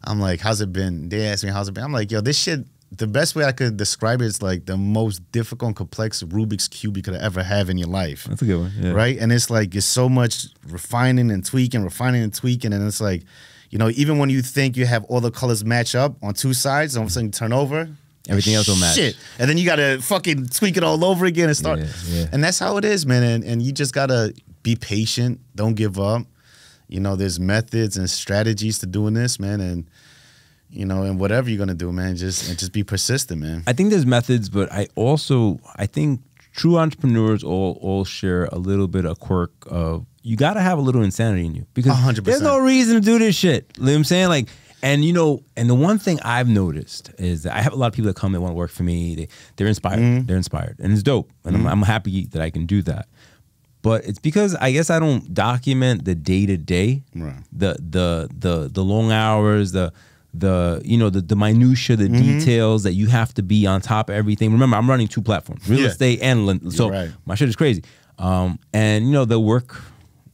B: I'm like, how's it been? They ask me, how's it been? I'm like, yo, this shit, the best way I could describe it is like the most difficult and complex Rubik's Cube you could ever have in your life.
A: That's a good one. Yeah.
B: Right? And it's like, it's so much refining and tweaking. And it's like, you know, even when you think you have all the colors match up on two sides, all of a sudden you turn over,
A: Everything else will match.
B: Shit. And then you got to fucking tweak it all over again and start.
A: Yeah.
B: And that's how it is, man. And you just got to be patient. Don't give up. You know, there's methods and strategies to doing this, man. And, you know, and whatever you're going to do, man, just be persistent, man.
A: I think there's methods, but I think true entrepreneurs all share a little bit of quirk of, you got to have a little insanity in you. Because
B: 100%.
A: There's no reason to do this shit. You know what I'm saying? Like, and you know, and the one thing I've noticed is that I have a lot of people that come that want to work for me. They're inspired. They're inspired, and it's dope. And I'm happy that I can do that. But it's because I guess I don't document the day to day, the long hours, the minutia, the details that you have to be on top of everything. Remember, I'm running 2 platforms, real estate and so my shit is crazy. And you know, they'll work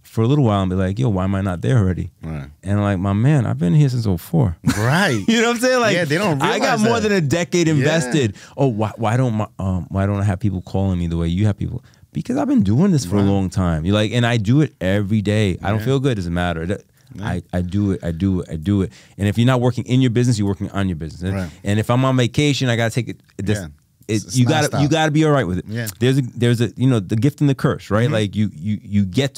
A: for a little while and be like, yo, why am I not there already? And I'm like, my man, I've been here since 04.
B: Right.
A: You know what I'm saying? Like,
B: they don't realize
A: I got more than a decade invested.
B: Yeah.
A: Oh, why don't I have people calling me the way you have people? Because I've been doing this for a long time. You're like, and I do it every day. I don't feel good. It doesn't matter. I do it. And if you're not working in your business, you're working on your business. And if I'm on vacation, I gotta take it. You gotta be all right with it.
B: Yeah.
A: There's a you know, the gift and the curse, right? Like you get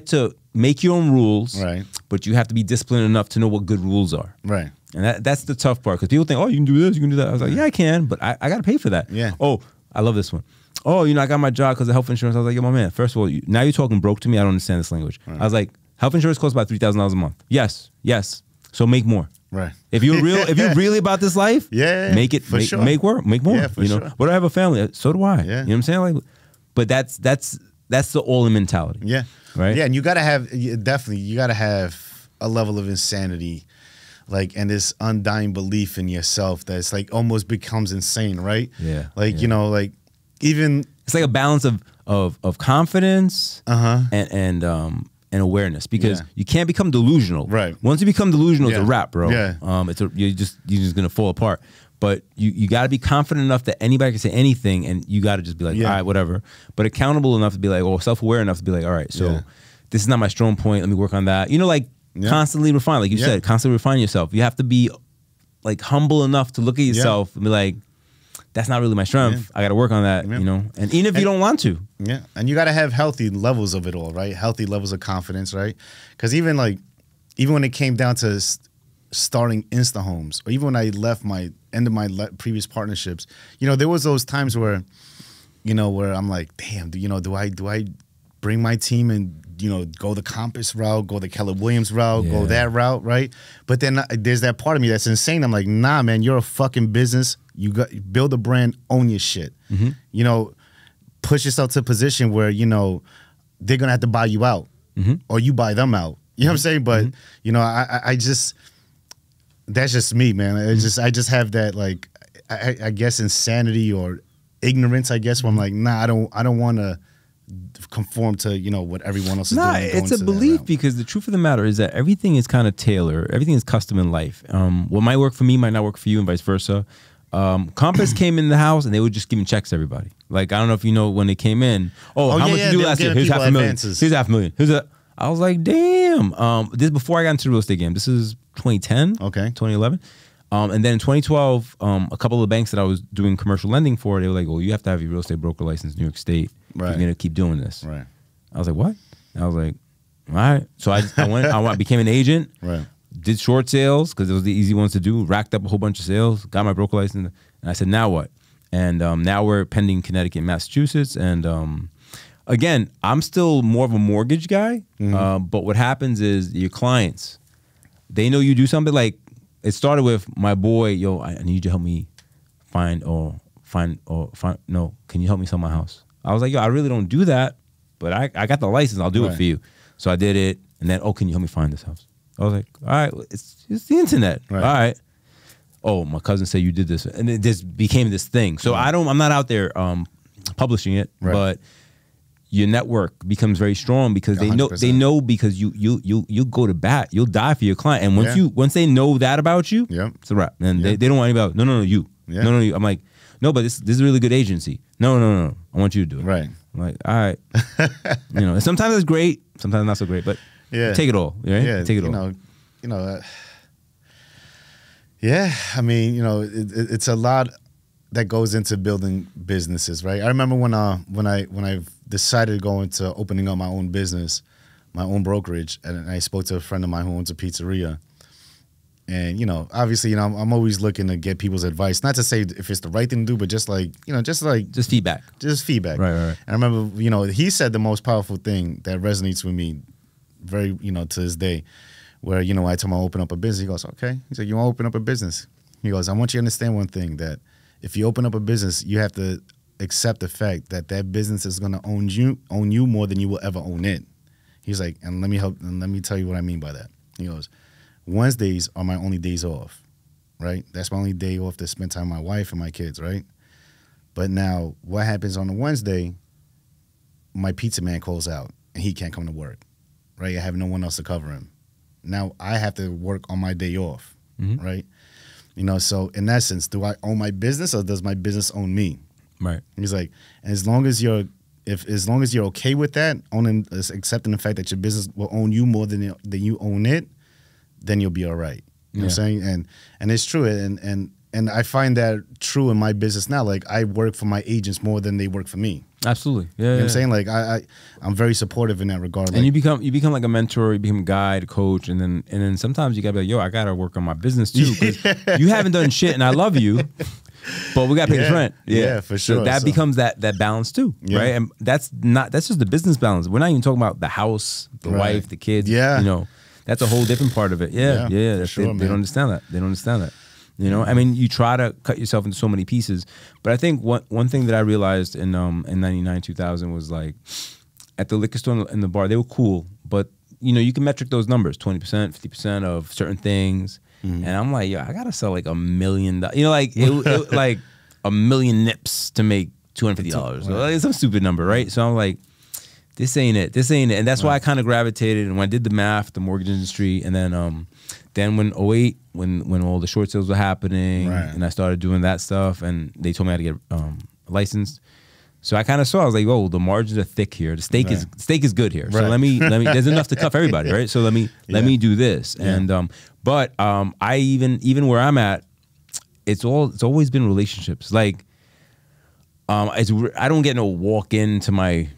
A: to make your own rules, but you have to be disciplined enough to know what good rules are. Right. And that's the tough part, because people think, oh, you can do this, you can do that. I was like, yeah, I can, but I got to pay for that. Yeah. Oh, I love this one. Oh, you know, I got my job because of health insurance. I was like, yo, my man, first of all, now you're talking broke to me. I don't understand this language. I was like, health insurance costs about $3,000 a month. Yes. So make more. Right. If you're really about this life, make it, make more. Yeah, for sure. But I have a family. So do I. Yeah. You know what I'm saying? Like, but that's the all-in mentality. Yeah. Right. Yeah, and you gotta have a level of insanity, like, and this undying belief in yourself that's like almost becomes insane, right? Yeah. Like, you know, like, even it's like a balance of confidence and awareness, because you can't become delusional. Right. Once you become delusional, it's a wrap, bro. Yeah. You're just gonna fall apart. But you got to be confident enough that anybody can say anything, and you got to just be like, all right, whatever. But accountable enough to be like, or self-aware enough to be like, all right, so this is not my strong point. Let me work on that. You know, like constantly refine, like you said, constantly refine yourself. You have to be like humble enough to look at yourself and be like, that's not really my strength. I got to work on that, you know? And even if you don't want to.
B: Yeah. And you got to have healthy levels of it all, right? Healthy levels of confidence, right? Because even when it came down to starting Insta Homes, or even when I left end of my previous partnerships, you know, there was those times where, you know, where I'm like, damn, you know, do I bring my team and, you know, go the Compass route, go the Keller Williams route, go that route, right? But then there's that part of me that's insane. I'm like, nah, man, you're a fucking business. You build a brand, own your shit. You know, push yourself to a position where, you know, they're gonna have to buy you out, or you buy them out. You know what I'm saying? But you know, I just, that's just me, man. I just have that, like, I guess insanity or ignorance, I guess, where I'm like, nah, I don't want to conform to, you know, what everyone else is doing.
A: It's a belief, because the truth of the matter is that everything is kind of tailored. Everything is custom in life. What might work for me might not work for you, and vice versa. Compass came in the house and they were just giving checks to everybody. Like, I don't know if you know, when they came in, how much you do last year? Here's $500,000. Here's $500,000. I was like, damn. This is before I got into the real estate game. This is 2010, 2011. And then in 2012, a couple of the banks that I was doing commercial lending for, they were like, well, you have to have your real estate broker license in New York State. Right. You're going to keep doing this. Right. I was like, what? And I was like, all right. So I became an agent, did short sales, because it was the easy ones to do, racked up a whole bunch of sales, got my broker license. And I said, now what? And now we're pending Connecticut and Massachusetts. And again, I'm still more of a mortgage guy. But what happens is your clients, they know you do something. Like, it started with my boy, yo, I need you to help me find, can you help me sell my house? I was like, yo, I really don't do that, but I got the license, I'll do it for you. So I did it, and then, can you help me find this house? I was like, all right, it's the internet. All right. Oh, my cousin said you did this, and it just became this thing. So I'm not out there publishing it, but your network becomes very strong, because they 100%. Because you go to bat, you'll die for your client, and once they know that about you, it's a wrap. And they don't want anybody else. No, you. No, you. I'm like, no, but this is a really good agency. No, I want you to do it. Right. I'm like, all right. You know, sometimes it's great, sometimes not so great, but take it all. Right? Yeah, take it all.
B: You know, Yeah, I mean, you know, it's a lot that goes into building businesses, right? I remember when I decided to go into opening up my own business, my own brokerage, and I spoke to a friend of mine who owns a pizzeria. And, you know, obviously, you know, I'm always looking to get people's advice, not to say if it's the right thing to do, but just like, you know, just
A: feedback.
B: Just feedback.
A: Right.
B: And I remember, you know, he said the most powerful thing that resonates with me very, you know, to this day, where, you know, I told him I open up a business. He goes, okay. He's like, you want to open up a business? He goes, I want you to understand one thing, that if you open up a business, you have to accept the fact that that business is going to own you more than you will ever own it. He's like, and let me tell you what I mean by that. He goes, Wednesdays are my only days off, right? That's my only day off to spend time with my wife and my kids, right? But now what happens on a Wednesday, my pizza man calls out and he can't come to work, right? I have no one else to cover him. Now I have to work on my day off, right? You know, so in essence, do I own my business or does my business own me?
A: Right.
B: He's like, as long as you're okay with that, accepting the fact that your business will own you more than you own it, then you'll be all right. You know what I'm saying? And it's true. And I find that true in my business now. Like, I work for my agents more than they work for me.
A: Absolutely. Yeah.
B: You know what I'm saying? Like, I'm very supportive in that regard.
A: And like, you become like a mentor, you become a guide, a coach, and then sometimes you gotta be like, yo, I gotta work on my business too. Because you haven't done shit and I love you, but we gotta pay the rent.
B: Yeah, for sure.
A: So that becomes that balance too. Right. And that's just the business balance. We're not even talking about the house, the wife, the kids.
B: Yeah.
A: You know. That's a whole different part of it. Yeah.
B: Sure,
A: they don't understand that. They don't understand that. You know, I mean, you try to cut yourself into so many pieces, but I think one thing that I realized in 99, 2000 was like, at the liquor store and the bar, they were cool, but you know, you can metric those numbers, 20%, 50% of certain things, and I'm like, yo, I gotta sell like $1 million. You know, like it like 1 million nips to make $250. Right. It's some stupid number, right? So I'm like, this ain't it. And that's why I kind of gravitated. And when I did the math, the mortgage industry, and then when 08, when all the short sales were happening, and I started doing that stuff, and they told me how to get licensed. So I kind of saw, I was like, oh, the margins are thick here. The steak is good here. So let me there's enough to cover everybody, right? So let me do this. And but I even where I'm at, it's always been relationships. Like I don't get no walk into my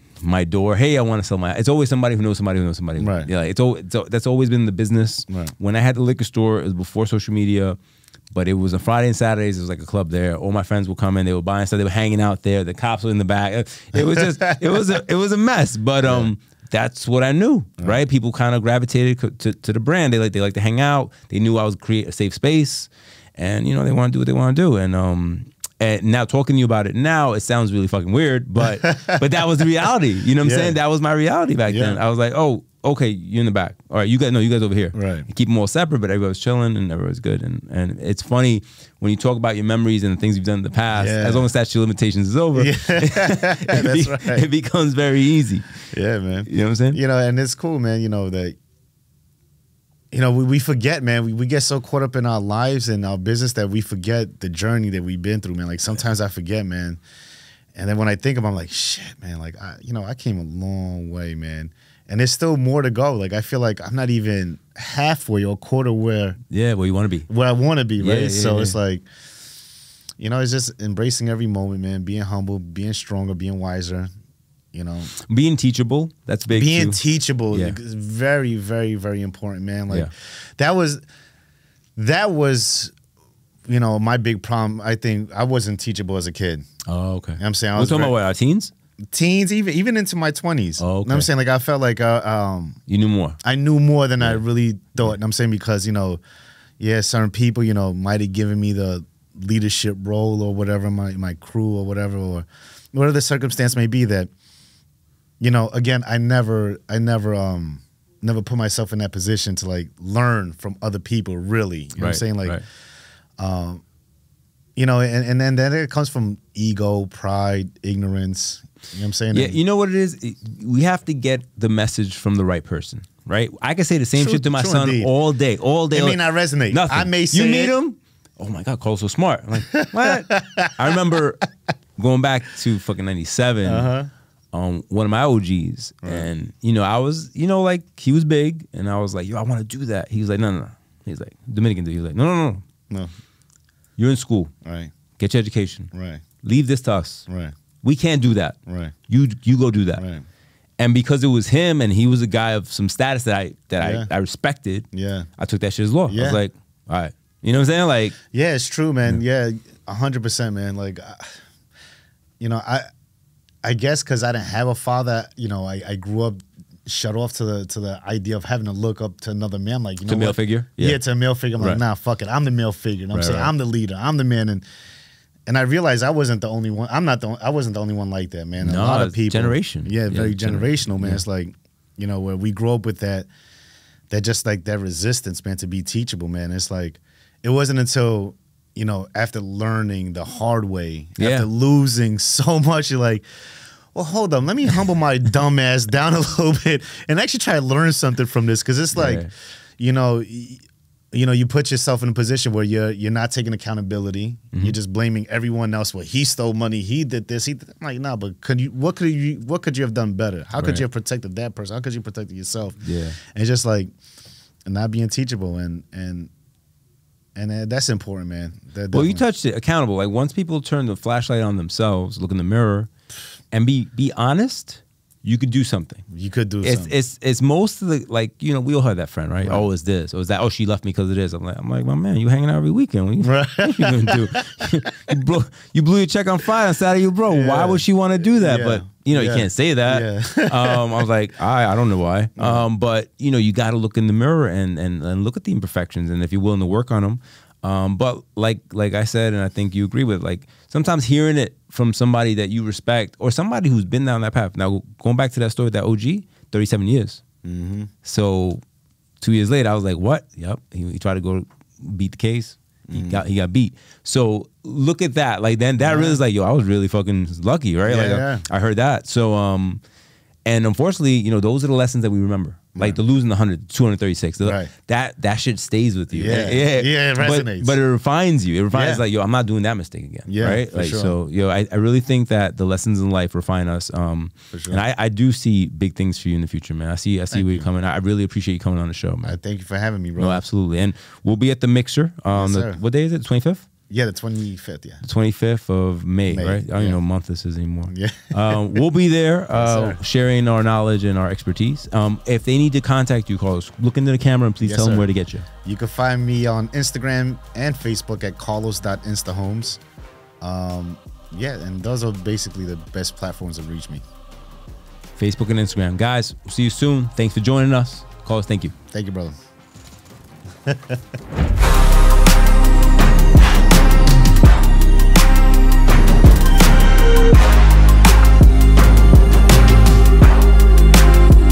A: door, hey, I want to sell it's always somebody who knows somebody who knows somebody.
B: Right.
A: Yeah, that's always been the business.
B: Right. When
A: I had the liquor store, it was before social media, but it was on Friday and Saturdays. It was like a club there. All my friends would come in, they would buy and stuff. They were hanging out there. The cops were in the back. It was just, it was a mess. But that's what I knew, right? People kind of gravitated to the brand. They like to hang out. They knew I was create a safe space, and you know, they want to do what they want to do. And now talking to you about it now, it sounds really fucking weird, but that was the reality. You know what I'm saying? That was my reality back then. I was like, oh, okay, you're in the back. All right, you guys over here.
B: Right.
A: Keep them all separate, but everybody was chilling and everybody was good. And it's funny when you talk about your memories and the things you've done in the past, as long as statute of limitations is over, it becomes very easy.
B: Yeah, man.
A: You know what I'm saying?
B: You know, and it's cool, man, you know, that you know, we forget, man. We get so caught up in our lives and our business that we forget the journey that we've been through, man. Like, sometimes I forget, man. And then when I think of it, I'm like, shit, man. Like, I came a long way, man. And there's still more to go. Like, I feel like I'm not even halfway or a quarter where
A: you want to be.
B: Where I want to be, right?
A: So
B: it's like, you know, it's just embracing every moment, man. Being humble, being stronger, being wiser. You know,
A: being teachable, that's big.
B: Being teachable is very, very, very important, man. Like that was, you know, my big problem. I think I wasn't teachable as a kid.
A: Oh, okay.
B: You know what I'm saying?
A: We're talking about what, our teens?
B: Teens, even into my 20s.
A: Oh, okay.
B: You know what I'm saying? Like, I felt like
A: you knew more.
B: I knew more than I really thought. And I'm saying because, you know, certain people, you know, might have given me the leadership role or whatever, my crew or whatever the circumstance may be that, you know, again, I never put myself in that position to like learn from other people, really. You know what I'm saying? Like, you know, and then it comes from ego, pride, ignorance. You know what I'm saying?
A: Yeah, you know what it is? We have to get the message from the right person, right? I can say the same shit to my son indeed. all day. It
B: may not resonate.
A: Nothing.
B: I may say
A: you meet him? Oh my God, Carlos so smart. I'm like, what? I remember going back to fucking 97. One of my OGs, and you know, I was, you know, like he was big, and I was like, yo, I want to do that. He was like, no. He's like, Dominican dude. He was like, no.
B: No.
A: You're in school.
B: Right.
A: Get your education.
B: Right.
A: Leave this to us.
B: Right.
A: We can't do that.
B: Right.
A: You go do that.
B: Right.
A: And because it was him and he was a guy of some status that I respected, I took that shit as law. I was like, all right. You know what I'm saying? Like,
B: yeah, it's true, man. Yeah, 100%, man. Like, you know, I guess because I didn't have a father, you know, I grew up shut off to the idea of having to look up to another man, like, you know,
A: to a male figure.
B: Yeah, to a male figure. I'm like, nah, fuck it. I'm the male figure. You know what I'm saying? I'm the leader. I'm the man. And I realized I wasn't the only one. I wasn't the only one like that, man.
A: No,
B: a lot of people.
A: Generation.
B: Yeah, very generational, man. It's like, you know, where we grow up with that just like that resistance, man, to be teachable, man. It's like, it wasn't until, you know, after learning the hard way, after losing so much, you're like, well, hold on, let me humble my dumb ass down a little bit and actually try to learn something from this. Because it's like, you know, you put yourself in a position where you're not taking accountability. You're just blaming everyone else. Well, he stole money. He did this. I'm like, nah, but what could you have done better? How could you have protected that person? How could you have protected yourself? Yeah, and just like, and not being teachable and that's important, man.
A: Well, you touched it. Accountable. Like, once people turn the flashlight on themselves, look in the mirror, and be honest, you could do something.
B: You could do something.
A: It's most of the, like, you know, we all have that friend, right? Oh, it's this. Or it's that. Oh, she left me because of this. I'm like, my man, you hanging out every weekend. What you gonna do? you blew your check on Friday on Saturday, bro. Yeah. Why would she want to do that? Yeah. But, you know, you can't say that. Yeah. I was like, I don't know why. But, you know, you got to look in the mirror and look at the imperfections, and if you're willing to work on them. But like I said, and I think you agree with, like, sometimes hearing it from somebody that you respect or somebody who's been down that path. Now, going back to that story, that OG, 37 years. So 2 years later, I was like, what? Yep. He tried to go beat the case. He got beat. So look at that. Like, then that really is like, yo, I was really fucking lucky, right? I heard that. So, and unfortunately, you know, those are the lessons that we remember. Like the losing the 236. That shit stays with you.
B: Yeah, it resonates.
A: But it refines you. It refines like, yo, I'm not doing that mistake again. Yeah, right? Like, so, yo, I really think that the lessons in life refine us. For sure. And I do see big things for you in the future, man. I see where you're coming. I really appreciate you coming on the show, man.
B: Thank you for having me, bro.
A: No, absolutely. And we'll be at the Mixer. What day is it? 25th?
B: Yeah, the 25th, yeah.
A: The 25th of May, right? I don't even know what month this is anymore. Yeah. We'll be there sharing our knowledge and our expertise. If they need to contact you, Carlos, look into the camera and please tell them where to get you.
B: You can find me on Instagram and Facebook at Carlos.Insta Homes. Yeah, and those are basically the best platforms to reach me.
A: Facebook and Instagram. Guys, we'll see you soon. Thanks for joining us. Carlos, thank you.
B: Thank you, brother.